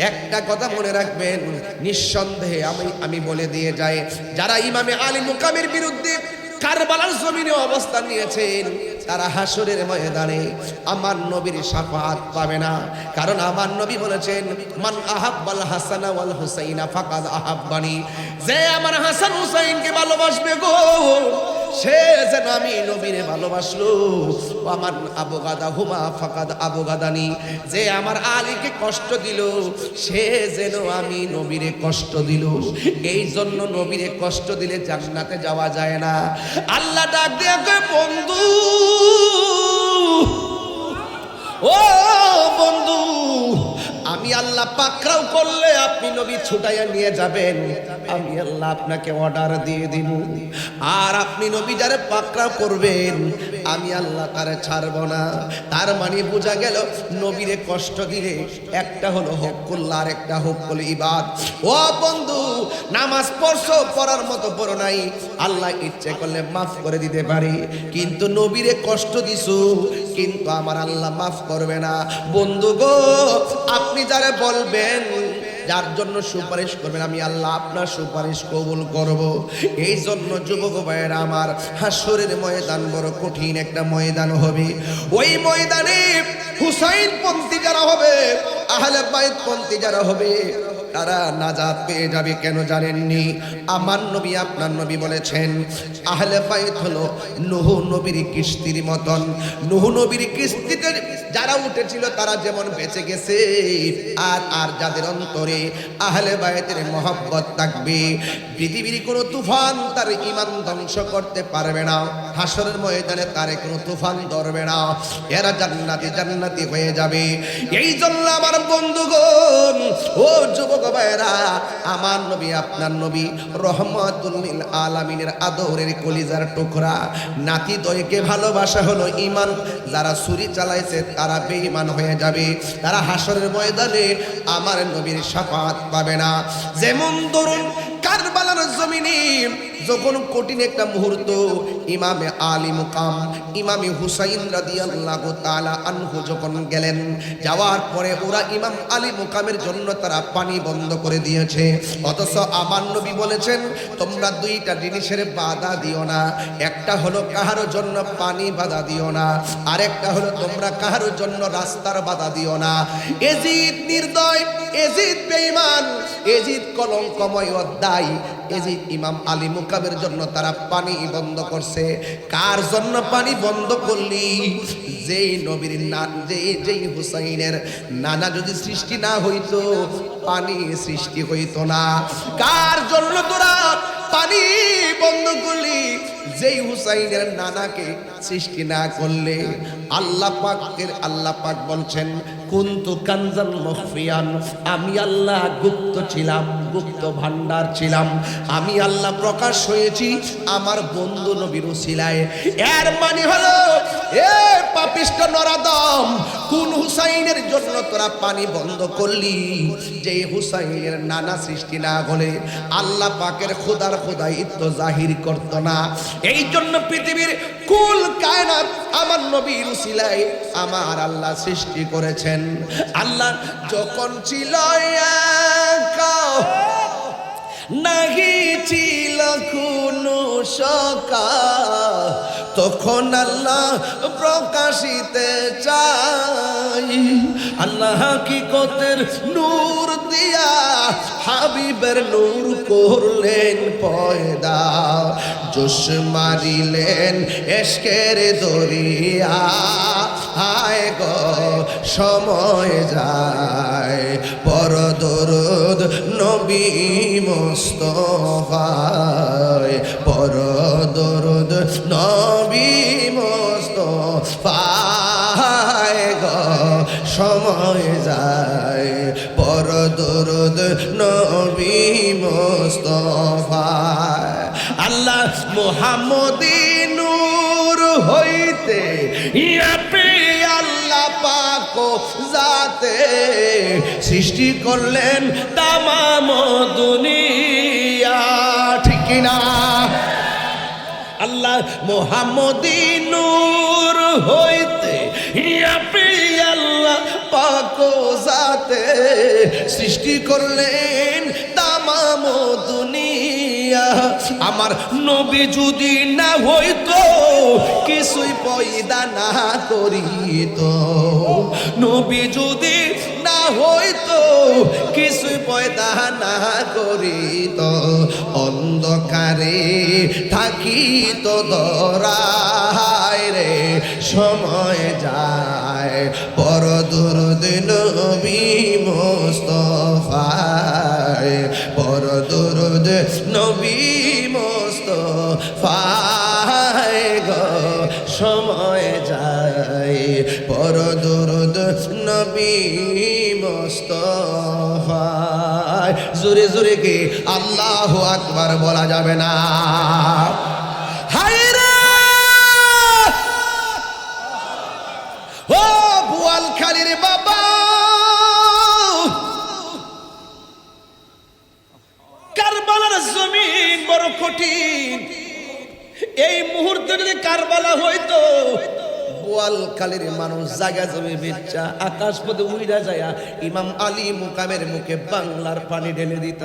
একটা কথা মনে রাখবেন, নিঃসন্দেহে আমি বলে দিয়ে যাই, যারা ইমামে আলী মুকামের বিরুদ্ধে কারবালার জমিনে অবস্থান নিয়েছেন, তারা হাসরের ময়দানে আমার নবীর শাফাআত পাবে না। কারণ আমার নবী বলেছেন, মান আহাব্বাল হাসানা ওয়াল হুসাইনা ফাকাদ আহাব্বানি। যে আমার হাসান হুসাইনকে ভালোবাসবে গো, সে যেন আমি নবীরে ভালোবাসলো। আমার আবগাদা হুমা ফাকাদ আবগাদানি। যে আমার আলীকে কষ্ট দিল, সে যেন আমি নবীরে কষ্ট দিল। এই জন্য নবীরে কষ্ট দিলে জান্নাতে যাওয়া যায় না। আল্লাহ ডাক দিয়ে কয়, বন্ধু, ও বন্ধু, আমি আল্লাহ আল্লাহ পাকড়াও করলে আপনি নবী ছুটাইয়া নিয়ে যাবেন, আমি আল্লাহ আপনাকে অর্ডার দিয়ে দিব। আর আপনি নবী যারে পাকড়াও করবেন আমি আল্লাহ তারে ছাড়ব না। তার মানে বোঝা গেল নবীরে কষ্ট দিলে একটা হলো হকুল্লাহ আর একটা হকুল ইবাদ। ও বন্ধু, নামাজ পড়ছো, পড়ার মতো পড়ো নাই, আল্লাহ ইচ্ছে করলে মাফ করে দিতে পারে, কিন্তু নবীরে কষ্ট দিছো কিন্তু আমার আল্লাহ মাফ করবে না। বন্ধু গো, আপনি যারা বলবেন, যার জন্য সুপারিশ করবেন, আমি আল্লাহ আপনার সুপারিশ কবুল করব। এই জন্য যুবক ভাইয়েরা আমার, হাসরের ময়দান বড় কঠিন একটা ময়দান হবে। ওই ময়দানে হুসাইন পন্থী যারা হবে, আহলে বাইত পন্থী যারা হবে, তারা নাজাত পেয়ে যাবে। কেন জানেননি? আমার নবী আপনার নবী বলেছেন আহলে বাইত হলো নূহ নবীর কিস্তির মতন। নূহ নবীর কিস্তিতে যারা উঠেছিল তারা যেমন বেঁচে গেছে, আর যাদের অন্তরে আহলে বাইতের মহব্বত থাকবে, পৃথিবীর কোনো তুফান তার ঈমান ধ্বংস করতে পারবে না। হাসরের ময়দানে তারে কোনো তুফান ধরবে না, এরা জান্নাতি জান্নাতি হয়ে যাবে। এই জন্য আমার বন্ধুগণ, ও যুবক ভাইরা, আমার নবী আপনার নবী রহমাতুল লিল আলামিনের আদরের কলিজার টুকরা নাতি দয়কে ভালোবাসা হলো ঈমান। যারা ছুরি চালাইছে তারা বেঈমান হয়ে যাবে, তারা হাসরের ময়দানে আমার নবীর শাফাত পাবে না। যেমন ধরুন কারবালার জমিনে যখন কঠিন একটা মুহূর্ত, ইমামে আলী মুকাম ইমামে হুসাইন রাদিয়াল্লাহু তাআলা আনহু যখন গেলেন, যাওয়ার পরে ওরা ইমাম আলী মুকামের জন্য তারা পানি বন্ধ করে দিয়েছে। অথচ আমার নবী বলেছেন তোমরা দুইটা জিনিসের বাধা দিও না, একটা হলো কাহার জন্য পানি বাধা দিও না, আরেকটা হলো তোমরা কাহার জন্য রাস্তার বাধা দিও না। এজিদ নির্দয়, এজিদ বেঈমান, এজিদ কলঙ্কময় অধ্যায়, এজিদ ইমাম আলী মুকামের জন্য তারা পানি বন্ধ করছে। কার জন্য পানি বন্ধ করলি? যেই নবীর যেই হুসাইনের নানা যদি সৃষ্টি না হইতো, পানি সৃষ্টি হইতো না। কার জন্য তোরা পানি বন্ধ করলি? যেই হুসাইনের নানাকে সৃষ্টি না করলে। আল্লাহ পাক বলছেন কুনতু কানজান মখফিয়ান, আমি আল্লাহ গুপ্ত ছিলাম, গুপ্ত ভান্ডার ছিলাম, আমি আল্লাহ প্রকাশ হয়েছি আমার বন্ধু নবীর উসিলায়। এর মানে হলো এ পাপিষ্ট নরাদম, কোন হুসাইনের জন্য তোরা পানি বন্ধ করলি? যে হুসাইনের নানা সৃষ্টি না হলে আল্লাহ পাকের খোদার খোদাইত্ব জাহির করত না। এই জন্য পৃথিবীর কুল কায়নাত আমার নবীর উসিলায় আমার আল্লাহ সৃষ্টি করেছেন। আল্লাহ যখন ছিল একা, নাহি ছিল কোনো সকা, তখন আল্লাহ প্রকাশিতে চাই। আল্লাহ হাকিকতের নূর দিয়া হাবিবের নূর করলেন পয়দা, জোশ মারিলেন এশকের দরিয়া। হায় গো সময় যায়, পর দরুদ নবী মুস্তাফায়, পর দরুদ নবী মুস্তাফায় গো সময় যায়, পর দরুদ নবী মুস্তাফায়। আল্লাহ মুহাম্মদী নূর হইতে ইয়াপি আল্লাহ পাক জাতে সৃষ্টি করলেন তামাম দুনিয়া। ঠিক কিনা? আল্লাহ মুহাম্মদী নূর হইতে ইয়াপি আল্লাহ পাক জাতে সৃষ্টি করলেন তামাম দুনিয়া। আমার নবী যদি না হইতো কিছুই পয়দা না করিত, নবী যদি না হইতো কিছুই পয়দা না করিত, অন্ধকারে থাকিত ধরায় রে সময় যায়, পর দরুদ নবী মুস্তাফায়, পর দরুদ নবী মুস্তাফায় গো সময় যায়, পর দরুদ নবী মুস্তাফায় জোরে জোরে কি আল্লাহু আকবার বলা যাবে না? হায়রে ও বোয়ালখালীর বাবা, কারবালার জমিন বড় কঠিন। এই মুহূর্তে যদি কারবালা হইতো, বোয়ালখালীর মানুষ জায়গা জমি বেচা আকাশ পথে উইরা যায় ইমাম আলী মুকামের মুখে বাংলার পানি ঢেলে দিত।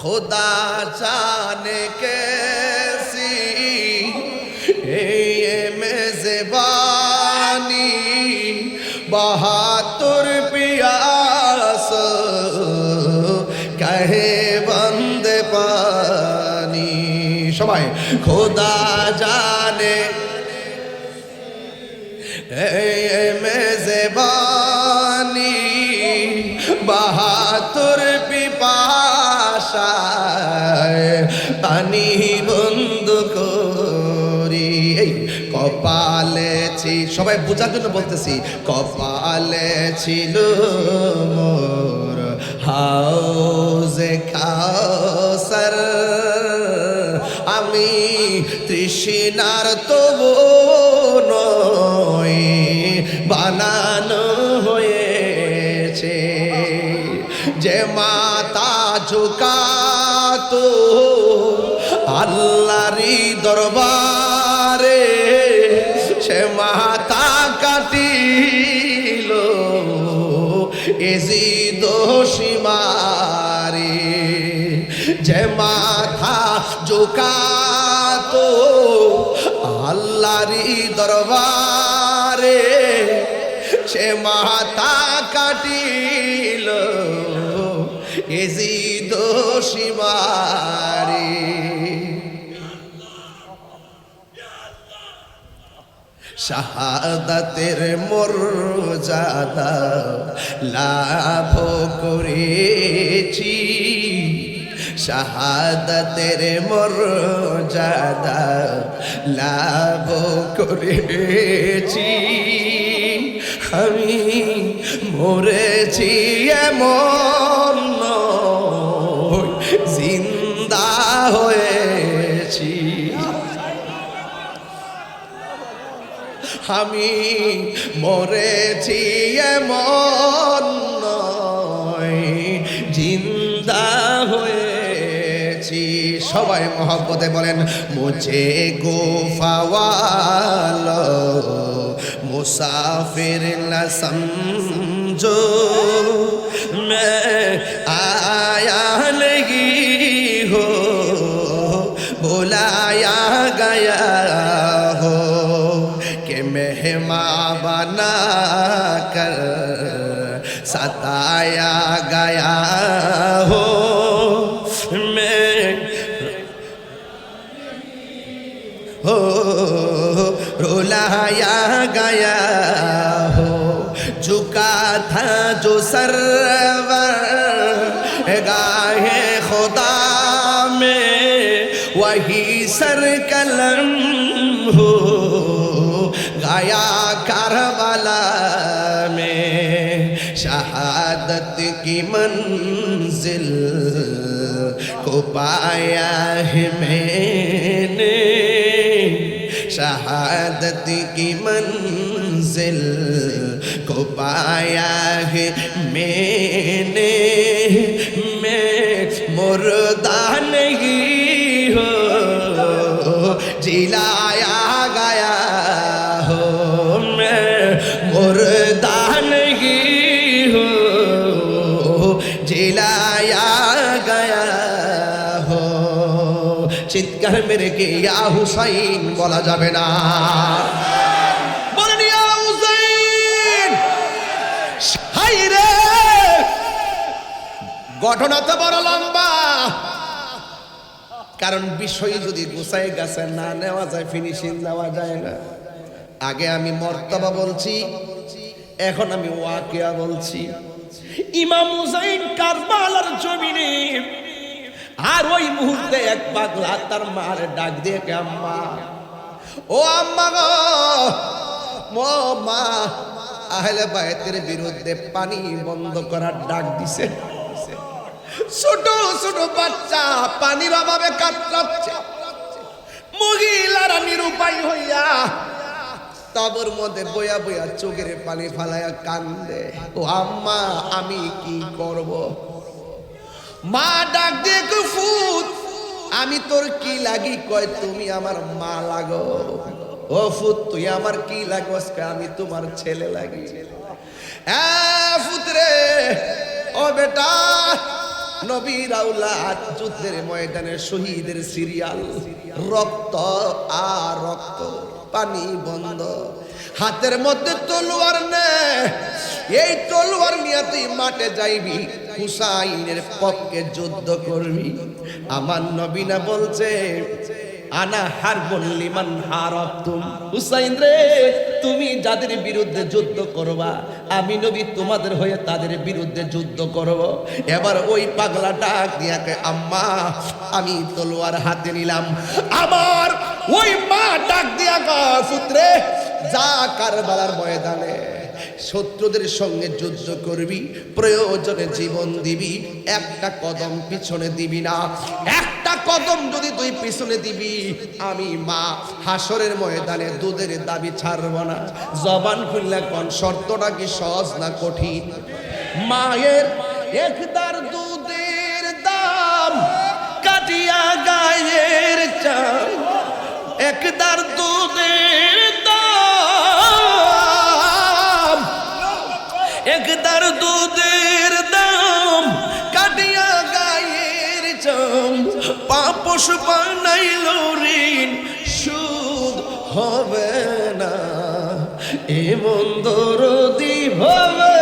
খোদা জানে কেসি মেজবানি বাহাতুর পিয়াস কহে বন্দে পানি। সবাই খোদা জানে মেজবানি বাহাতুর পিপাসায় পানি বন্ধ করি। এই কপালে সবাই বোঝার জন্য বলতেছি, কপালে ছিল মোর হাউজে কাউসার, আমি তৃষ্ণার তবু নই বানানো হয়েছে। যে মাতা ঝুকাতো আল্লাহরই দরবারে, সে মাতা কাটিল এজিদ সীমারে। যে মাথা ঝুকাতো আল্লাহরই দরবারে, সে মাথা কাটিল এজিদ সীমারে। শাহাদাতের মর্যাদা লাভ করেছি, শাহাদাতের মর্যাদা লাভ করেছি। আমি মরেছি এমন নয়, জিন্দা হয়েছি। আমি মরেছি এমন নয়, জিন্দা হয়েছি। সবাই মহব্বতে বলেন, মুঝে গোফাওয়ালো মুসাফির না সমঝো, मैं आया नहीं हो बुलाया गया हो, कि मेहमान बना कर सताया गया हो। मैं हो रुलाया गया हो, झुका था जो सरवर गाहे खुदा में, वही सर कलम हो गाया करबला में। शहादत की मंजिल को पाया है मैंने, शहादत की मंजिल को पाया है मैंने। मैं मुर्दा नहीं हो जिलाया गया हो, मैं मुर्दा नहीं हो जिलाया गया हो। চিৎকার মেরে কে ইয়া হুসাইন বলা যাবে না? বলেন ইয়া হুসাইন। হায়রে ঘটনা তো বড় লম্বা, কারণ বিষয় যদি গুছাই গাছে না নেওয়া যায় ফিনিশিং দেওয়া যায় না। আগে আমি মর্তবা বলছি, এখন আমি ওয়াকিয়া বলছি। ইমাম হুসাইন কারবালার জমিনে, আর ওই মুহূর্তে এক পাগলা তার মার ডাক দিয়ে, আম্মা ও আম্মা গো, মা আহলে বায়তের বিরুদ্ধে পানি বন্ধ করার ডাক দিছে। ছোট ছোট বাচ্চা পানির অভাবে কাতরাচ্ছে, মহিলারা নিরুপায় হইয়া তাবর মধ্যে বয়া বয়া চোখের পানি ফালায়া কান্দে। ও আম্মা আমি কি করব? মা ডাক দিয়ে ফুত আমি তোর কি লাগি? কয় তুমি আমার মা লাগো। ও ফুত তুই আমার কি লাগস? আমি তোমার ছেলে লাগি। ফুতরে ও বেটা, নবীর আওলাদ যুদ্ধের ময়দানে শহীদের সিরিয়াল, রক্ত আর রক্ত, পানি বন্ধ, হাতের মধ্যে তলোয়ার নে। এই তলোয়ার নিয়ে তুই মাঠে যাইবি, হুসাইনের পক্ষে যুদ্ধ করবি। আমার নবী না বলছে আনা হারবুন লিমান হারাবতুম। হুসাইন রে, তুমি যাদের বিরুদ্ধে যুদ্ধ করবা, আমি নবী তোমাদের হয়ে তাদের বিরুদ্ধে যুদ্ধ করব। এবার ওই পাগলা ডাক দিয়া কয় আম্মা আমি তলোয়ার হাতে নিলাম। আমার ওই মা ডাক দিয়া কয় পুত্রে যা কারবালার ময়দানে শত্রুদের সঙ্গে যুদ্ধ করবি, প্রয়োজনে জীবন দিবি, একটা কদম পিছনে দিবি না। একটা কদম যদি তুই পিছনে দিবি, আমি মা হাসরের ময়দানে দুধের দাবি ছাড়ব না। জবান খুললে কোন শর্তটা কি সহজ না কঠিন? মায়ের একদার দুধের দাম কাটিয়া গায়ের চাম, একদার দুধের দাম, একদার দুধের দাম কাটিয়া গায়ের চাম, পাপস বানাইল ঋণ সুদ হবে না। এমন দরদি হবে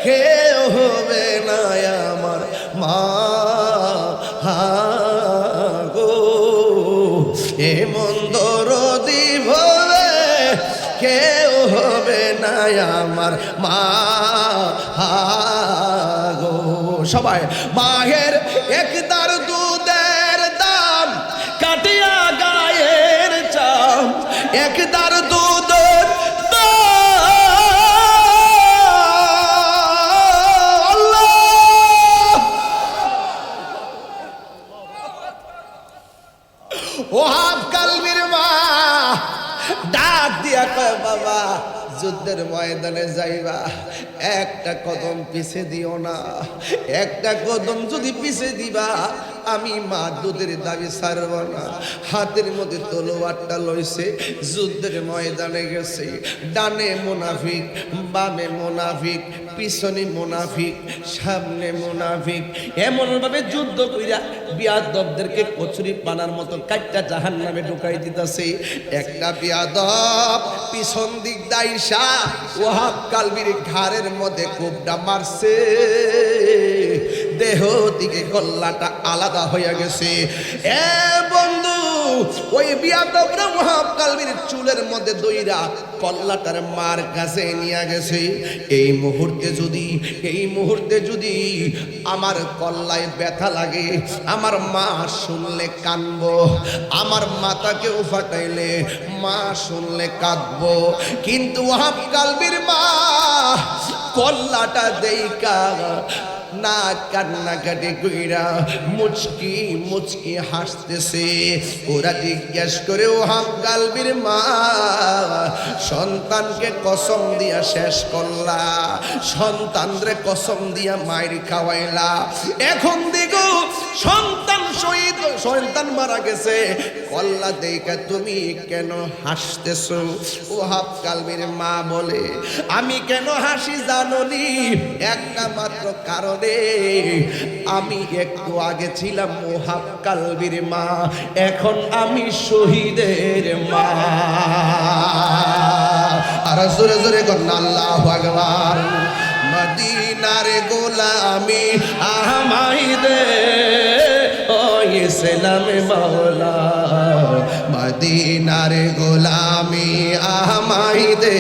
কেউ হবে না আমার মা গো। এমন দরদি হবে কেউ হবে না আমার মা গো। সবাই মায়ের একদার দুধের দাম কাটিয়া গায়ের চাম, একদার দুধের ওহাব কালবির মা ডাক দিয়া কয় বাবা যুদ্ধের ময়দানে যাইবা, একটা কদম পিছে দিও না। একটা কদম যদি পিছে দিবা, আমি মা দুধের দাবি ছাড়ব না। হাতের মধ্যে তলোয়ারটা লইছে, যুদ্ধের ময়দানে গেছে। ডানে মুনাফিক, বামে মুনাফিক, পিছনে মুনাফিক, সামনে মুনাফিক, এমন ভাবে যুদ্ধ কইরা বিয়াদবদেরকে কচুরি পানার মতো কাটটা জাহান্নামে ঢুকাই দিতেছে। একটা বিয়াদব পিছন দিক দাইসা ওহাব কালবির ঘাড়ের মধ্যে কোপটা মারছে, দেহ দিকে গল্লাটা আলাদা হয়ে গেছে। এ বন্ধু, ওই বিয়াদবরা ওহাব কালবির চুলের মধ্যে দইরা কল্লাটার মার কাছে নিয়ে গেছে। এই মুহূর্তে যদি আমার কল্লায় ব্যথা লাগে, আমার মা শুনলে কানবো, আমার মাথাকেও ফাটাইলে মা শুনলে কাঁদবো। কিন্তু ওহাব কালবির মা কল্লাটা দেইকা না কান্নাকাটি কইরা মুচকি মুচকি হাসতেছে। ওরা জিজ্ঞেস করে ওহাব কালবির মা সন্তানকে কসম দিয়া শেষ করলা, সন্তানরে কসম দিয়া মায়ের খাওয়াইলা, এখন দেখো সন্তান শহীদ, সন্তান মারা গেছে, কল্লা দেখা তুমি কেন হাসতেছো? ওহাব কালবির মা বলে আমি কেন হাসি জানোনি? একটা মাত্র কারণে, আমি একটু আগে ছিলাম ওহাব কালবির মা, এখন আমি শহীদের মা। আর জোরে জোরে করেন আল্লাহু আকবার। মদিনার গোলামি আমায় দে ও ইসলাম মাওলা, মদিনার গোলামি আমায় দে,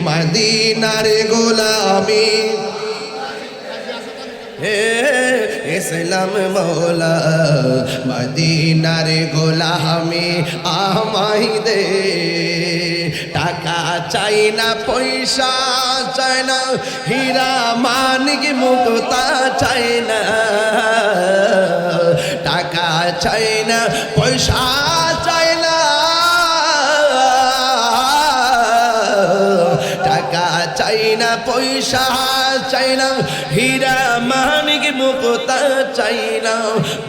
মদিনার গোলামি হে ইসলাম মৌলা, মদিনার গোলামি আমায় দে। টাকা চাই না পয়সা চাই না হীরা মানিক মুক্তা চাই না টাকা চাই না পয়সা চাই না টাকা চাই না পয়সা চাই না হীরা মানিক মুক্তা চাই না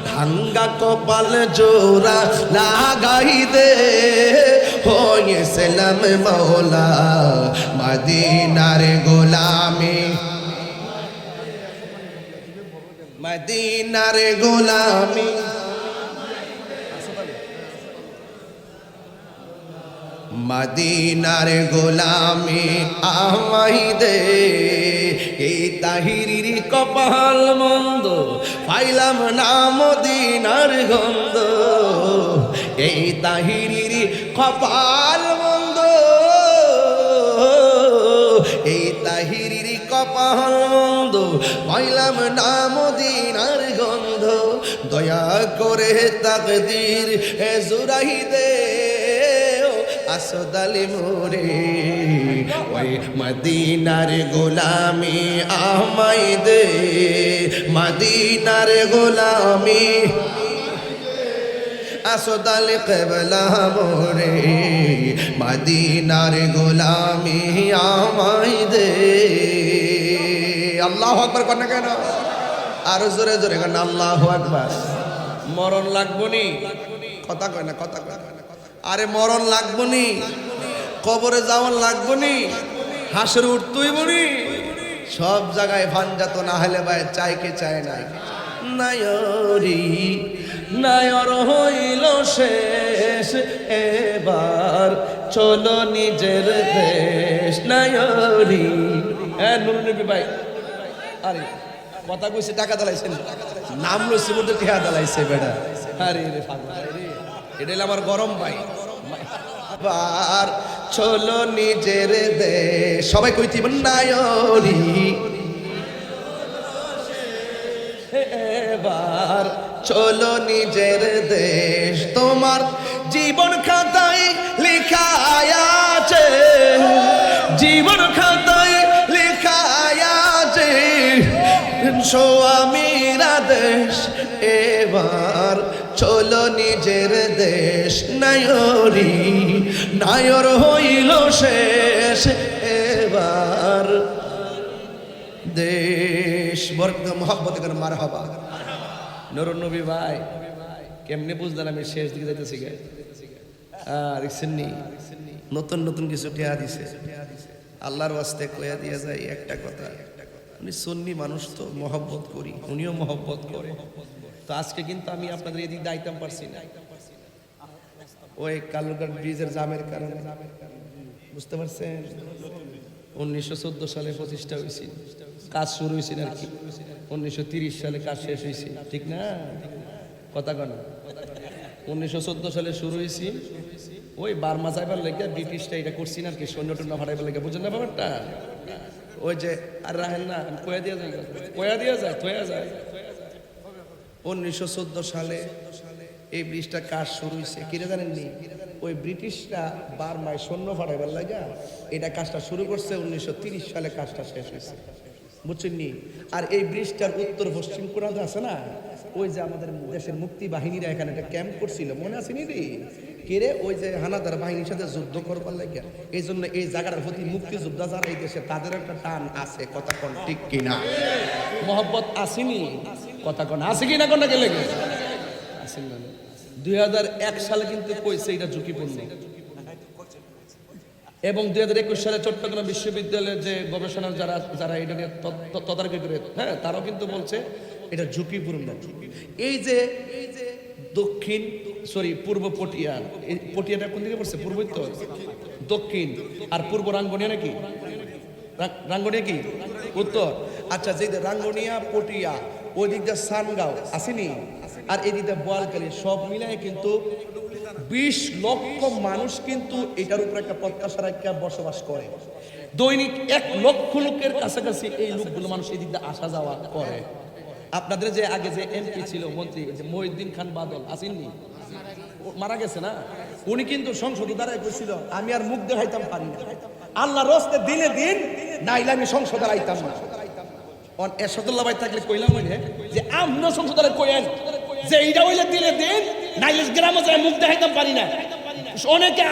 ভাঙ্গা কপাল জোড়া লাগাই দে হয়েছিলাম মৌলা মদিনার গোলামি মদিনার গোলামি মদিনার গোলামি আমাই দে এই তাহিরির কপাল মন্দ পাইলাম না মদিনার গন্ধ এই তাহিরির কপাল মন্দ এই তাহিরির কপাল মন্দ পাইলাম না মদিনার গন্ধ দয়া করে তাকদীর জুরাই দে আসদালি মোরে ওই মদিনার গোলামি আমাই দে মদিনার গোলামি আসদালি কেবলা মোরে মদিনার গোলামি আমাই দে আল্লাহু আকবার কোন কেন আর জোরে জোরে কোন আল্লাহু আকবার মরণ লাগবনি কথা কয় না কথা কয় আরে মরণ লাগবো নি কবরে যাওয়ার লাগবো নি হাসর উঠতই বনি সব জায়গায় ভাঞ্জাত না হলে ভাই চাই কে চায় না নায়রি নায়র হইল শেষ এবার চলো নিজের দেশ নায়রি নুরু নবী ভাই আরে কথা কইছে টাকা দালাইছেন নাম লইছে বলতে টাকা দালাইছে বেটা আরে রে পাগল রে এটা আমার গরম ভাই আবার চলো নিজের দেশ সবাই কইতি নায়রি এবার চলো নিজের দেশ তোমার জীবন খাতায় লেখা আছে জীবন খাতায় লেখা আছে স্বামীরা দেশ এবার চলো নিজের দেশ নায়রি নায়র হইল শেষ এবার দেশ বর্গ মোহাব্বত করে মারহাবা নুরুন নবী ভাই কেমনে বুঝলেন আমি শেষ দিকে যাইতেছি গে দেখছেন নি নতুন নতুন কিছু টিয়া দিছে আল্লাহর ওয়াস্তে কইয়া দিয়া যায় একটা কথা উনি সুন্নি মানুষ তো মহব্বত করি উনিও মহব্বত করে তো আজকে কিন্তু আমি আপনাদের এদিক দাইতাম পারছি না ওই কালুরঘাট ব্রিজের জামের কারণে বুঝতে পারছেন 1914 সালে প্রতিষ্ঠা হয়েছিল কাজ শুরু হয়েছিল আর কি 1930 সালে কাজ শেষ হয়েছিল ঠিক না কথা কন 1914 সালে শুরু হয়েছি ওই বার্মা যাইবার লেগে ব্রিটিশটা এটা করছি না আর কি সৈন্য টন্য ফাটাইবার লেগে বুঝেন না ব্যাপারটা ওই যে আর রাহেন না কয়া দিয়া যায় থয়া যায় 1914 সালে এই ব্রিজটা কাজ শুরু হয়েছে কিরে জানেননি ওই ব্রিটিশরা বার্মায় সৈন্য ফাটাইবার লাগা এটা কাজটা শুরু করছে 1930 সালে কাজটা শেষ হয়েছে বুঝছেন নি আর এই ব্রিজটার উত্তর পশ্চিম কোণাতে আছে না ওই যে আমাদের দেশের মুক্তি বাহিনীরা এখানে একটা ক্যাম্প করছিল মনে আছে নি রে কেরে ওই যে হানাদার বাহিনীর সাথে যুদ্ধ করবার লাগে এই জন্য এই জায়গাটার প্রতি মুক্তিযোদ্ধা যারা এই দেশে তাদের একটা টান আছে কথা কোন ঠিক কিনা মহব্বত আসেনি কথা কোন আছে কিনা কোনটা গেলে আসেন না 2001 সালে কিন্তু কইছে এটা ঝুঁকিপূর্ণ এবং 2021 সালে চট্টগ্রাম বিশ্ববিদ্যালয়ের যে গবেষণা যারা এটা নিয়ে তদারকি করে হ্যাঁ তারাও কিন্তু বলছে এটা ঝুঁকিপূর্ণ এই যে দক্ষিণ পূর্ব পটিয়া এই পটিয়াটা কোন দিকে পড়ছে পূর্ব উত্তর দক্ষিণ আর পূর্ব রাঙ্গুনিয়া নাকি রাঙ্গুনিয়া কি উত্তর আচ্ছা যে রাঙ্গুনিয়া পটিয়া ওই দিক দিয়ে সানগাঁও আসেনি আর এই দিক দিয়ে বোয়ালখালী সব মিলাই কিন্তু 20 লক্ষ মানুষ কিন্তু এটার উপর একটা প্রত্যাশা রাখা বসবাস করে দৈনিক 1 লক্ষ লোকের কাছাকাছি এই লোকগুলো মানুষ এই দিক দিয়ে আসা যাওয়া করে আপনাদের যে আগে যে এমপি ছিল মন্ত্রী যে মহিউদ্দিন খান বাদল আসেননি মারা গেছে না উনি কিন্তু সংসদে দাঁড়ায় কইছিল আমি আর মুখ দেখাইতাম পারি না, আল্লাহর রাস্তে দিনে দিন নাইলে আমি সংসদে আইতাম না। অন এরশাদুল্লাহ ভাই থাকলে কইলাম হইলে যে আমরা সংসদে কইেন যে এইটা হইলে দিনে দিন নাইলে গ্রামে যায় মুখ দেখাইতাম পারি না। অনেকে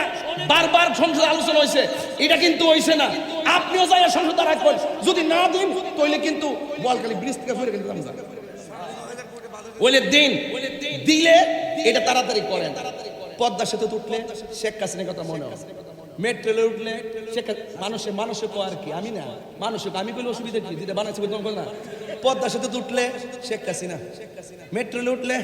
বারবার সংসদে আলোচনা হয়েছে, এটা কিন্তু হইছে না। আপনিও যাই সংসদে রাখবেন, যদি না দিন তাহলে কিন্তু বলখালি ব্রিজ থেকে ফিরে কিন্তু ওইলে দিন দিলে এটা তাড়াতাড়ি করেন। পদ্মা সেতু উঠলে শেখ হাসিনার কথা মনে হয়, মেট্রো রেলে উঠলে শেখ মানুষে কো আর কি আমি না মানুষে আমি বলে অসুবিধা কি যেটা বানাইছি না। পদ্মা সেতু উঠলে শেখ হাসিনা, মেট্রো রেলে উঠলে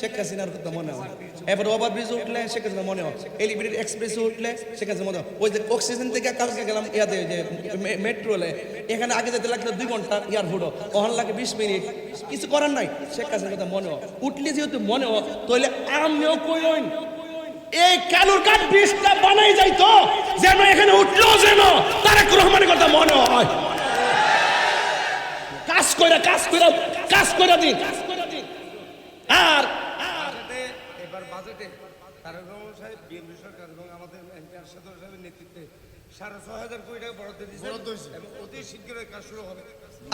শেখ হাসিনার কথা মনে হয়, এবার ওভারব্রিজ উঠলে শেখ হাসিনা মনে হয়, এলিভেটেড এক্সপ্রেস উঠলে শেখ হাসিনা মনে হয়। ওই যে অক্সিজেন থেকে কালকে গেলাম ইয়াতে যে মেট্রোলে, এখানে আগে যেতে লাগলো 2 ঘন্টা এয়ারপোর্টও, ওখানে লাগে 20 মিনিট, কিছু করার নাই। শেখ হাসিনার কথা মনে হয়, উঠলে যেহেতু মনে হয় তাহলে আমিও কইন এই কালুর কাঠ ব্রিজটা বানাই যাইতো যেন এখানে উঠলো যেন তারেক রহমানের কথা মনে হয়। কাজ কইরা দিন। আর এবার বাজেটে তারেক রহমান সাহেব বিএনপি সরকার এবং আমাদের এমপি আরশাদ সাহেবের নেতৃত্বে 6,500 কোটি টাকা বরাদ্দ দিয়েছে এবং অতি শীঘ্রই কাজ শুরু হবে।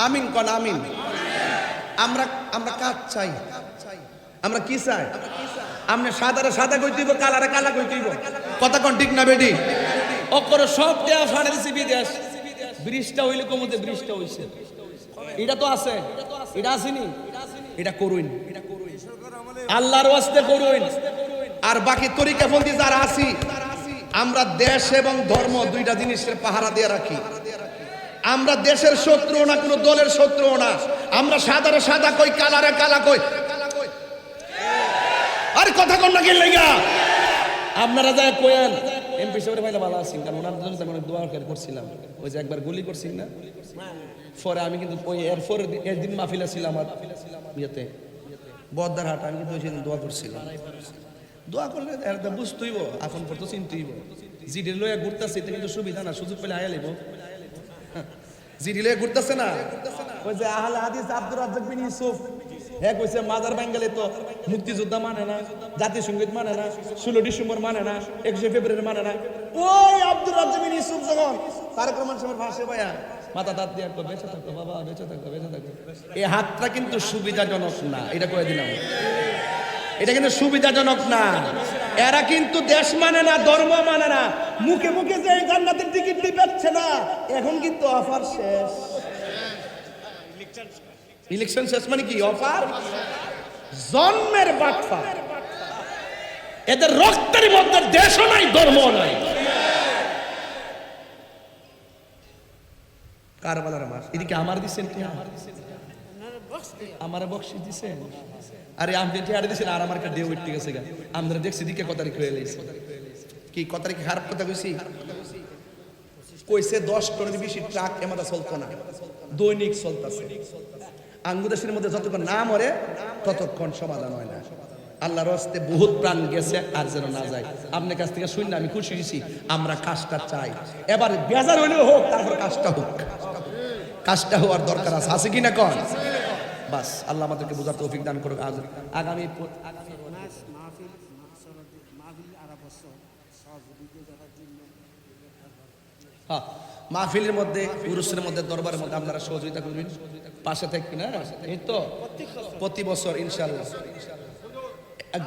আমিন কোন আমিন। আমরা কাজ চাই, আমরা কি চাই? আমরা সাদারে সাদা কইতেইব, কালারে কালা কইতেইব, কথা কোন ঠিক না বেডি? অকর সব দেয়া ফাড়ে দিছি বিদেশ, ব্রিজটা হইলে কমতে ব্রিজটা হইছে, এটা তো আছে, এটা আসেনি, এটা করুন, আল্লাহর ওয়াস্তে করুন। আর বাকি তরিকাপন্থী যারা আছি আমরা দেশ এবং ধর্ম দুইটা জিনিসের পাহারা দিয়ে রাখি। আমরা দেশের শত্রু না, কোনো দলের শত্রু না। আমরা সাদারে সাদা কই, কালারে কালা কই। আরে কথা কোন না কি লাগা আপনারা যায় কোয়েন এমপি সাহেবের ভাইলা ভালো আছেন, কারণ ওনার জন্য আমি অনেক দোয়া করছিলাম। ওই যে একবার গুলি করছিলেন না, পরে আমি কিন্তু ওই এরপর একদিন মাহফিল ছিল আমার ইয়েতে বদ্দারহাট, আমি কিন্তু ওই সেদিন দোয়া করছিলাম। দোয়া করলে বুঝতেইব, এখন পর তো চিনতেইব। জিডি লইয়া ঘুরতেছে, এটা কিন্তু সুবিধা না, সুযোগ পেলে আয়া লিব। জিডি লইয়া ঘুরতেছে না, ওই যে আহলে হাদিস আব্দুর রাজ্জাক বিন ইউসুফ, হ্যাঁ কইছে মাজার বাঙ্গালে তো মুক্তিযোদ্ধা মানে না, জাতীয় সঙ্গীত মানে না, 16 ডিসেম্বর মানে না, 21 ফেব্রুয়ারি মানে না। ওই আব্দুর রাজ্জাক বিন ইউসুফ যখন তারেক রহমান সাহেবের ভাষে ভাইয়া মাথা দাঁত দিয়ে বেঁচে থাকো বাবা, বেঁচে থাকো, বেঁচে থাকো, এই হাতটা কিন্তু সুবিধাজনক না, এটা কয়ে দিলাম। এটা কিন্তু সুবিধাজনক না। এরা কিন্তু দেশ মানে না, ধর্ম মানে না। মুখে মুখে যে জান্নাতের টিকিট দিচ্ছে না, এখন কিন্তু অফার শেষ। ইলেকশন শেষ মানে কি? অফার জন্মের বাটফা। এদের রক্তের মধ্যে দেশও নাই, ধর্ম নাই। কারবালার মাস এদিকে আমার দিচ্ছেন কি? আমার বক্সিস দিচ্ছেন? আরে আমি টিয়ারে দিছেন আর আমার একটা ডে উঠতে গেছে গা। আমরা দেখছি দিকে কত তারিখ হয়ে গেছে। কি কত তারিখ খারাপ কথা কইছি? কইছে 10 টনের বেশি ট্রাক এমাদা চলতো না, দৈনিক চলতেছে। আঙ্গুদেশের মধ্যে যতক্ষণ না মরে ততক্ষণ সমাধান হয় না। আল্লাহর রাস্তায় বহুত প্রাণ গেছে, আর যেন না যায়। আপনার কাছ থেকে শুনলে আমি খুশি হয়েছি। আমরা কাজটা চাই, এবার বেজার হইলেও হোক, তারপর কাজটা হোক। কাজটা হওয়ার দরকার আছে কি না? কন বাস আল্লাহ আমাদেরকে বোঝার তৌফিক দান করুক। আজ আগামী মাহফিলের মধ্যে, উরুসের মধ্যে, দরবারের মধ্যে আপনারা সহযোগিতা করবেন, পাশে থাকবেন। না এই তো প্রতি বছর ইনশাআল্লাহ।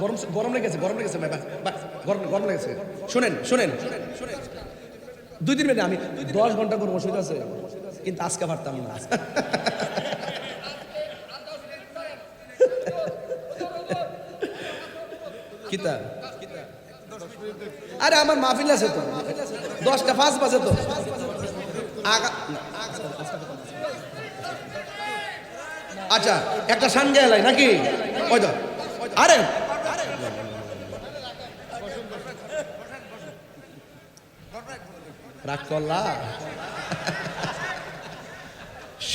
গরম গরম লেগেছে, গরম লেগেছে, গরম লেগেছে। শুনেন 2 দিন আমি 10 ঘন্টা করবো, অসুবিধা আছে, কিন্তু আজকে পারতাম না। কিতা আরে আমার মাহফিল আছে তো, 10টা 5 বাজে তো। আচ্ছা একটা সানগে এলাই নাকি? ওই তো আরে রাগ করলা।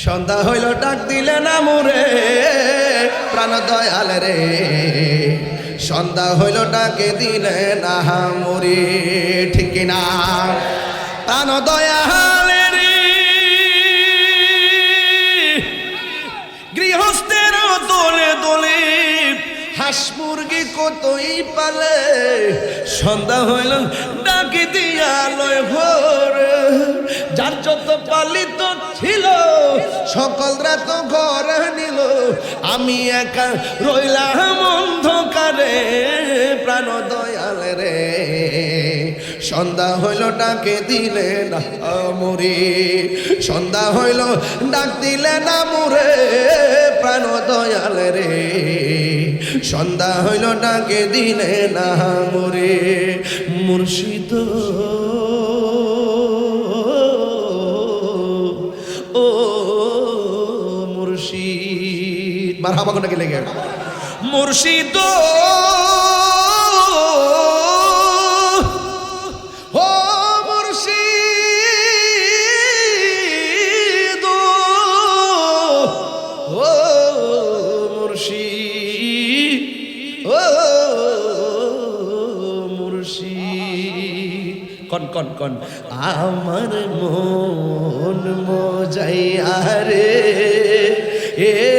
সন্ধ্যা হইল ডাক দিলে না মুরে প্রাণ দয়াল রে, সন্ধ্যা হইল ডাকে দিলে না মুরে, ঠিক না? প্রাণ দয়াল রে, গৃহস্থের দোলে দোলে হাঁস মুরগি কতই পালে সন্ধ্যা হইল ডাকি দিয়া লয় ভোরে যার যত পালিত ছিল সকল রাত ঘর নিল আমি একা রইলাম অন্ধকারে প্রাণ দয়াল রে সন্ধ্যা হইল ডাকে দিলে না মরে সন্ধ্যা হইল ডাক দিলে না মরে প্রাণ দয়াল রে সন্ধ্যা হইল ডাকে দিলে না মরে মুর্শিদ ও মুর্শিদ মারহাবা কোনটা কে লেগে মুর্শিদ ও মুর্শিদ ও মুর্শিদ ও মুর্শিদ কন কন কন আমার মন মজাইয়া রে এ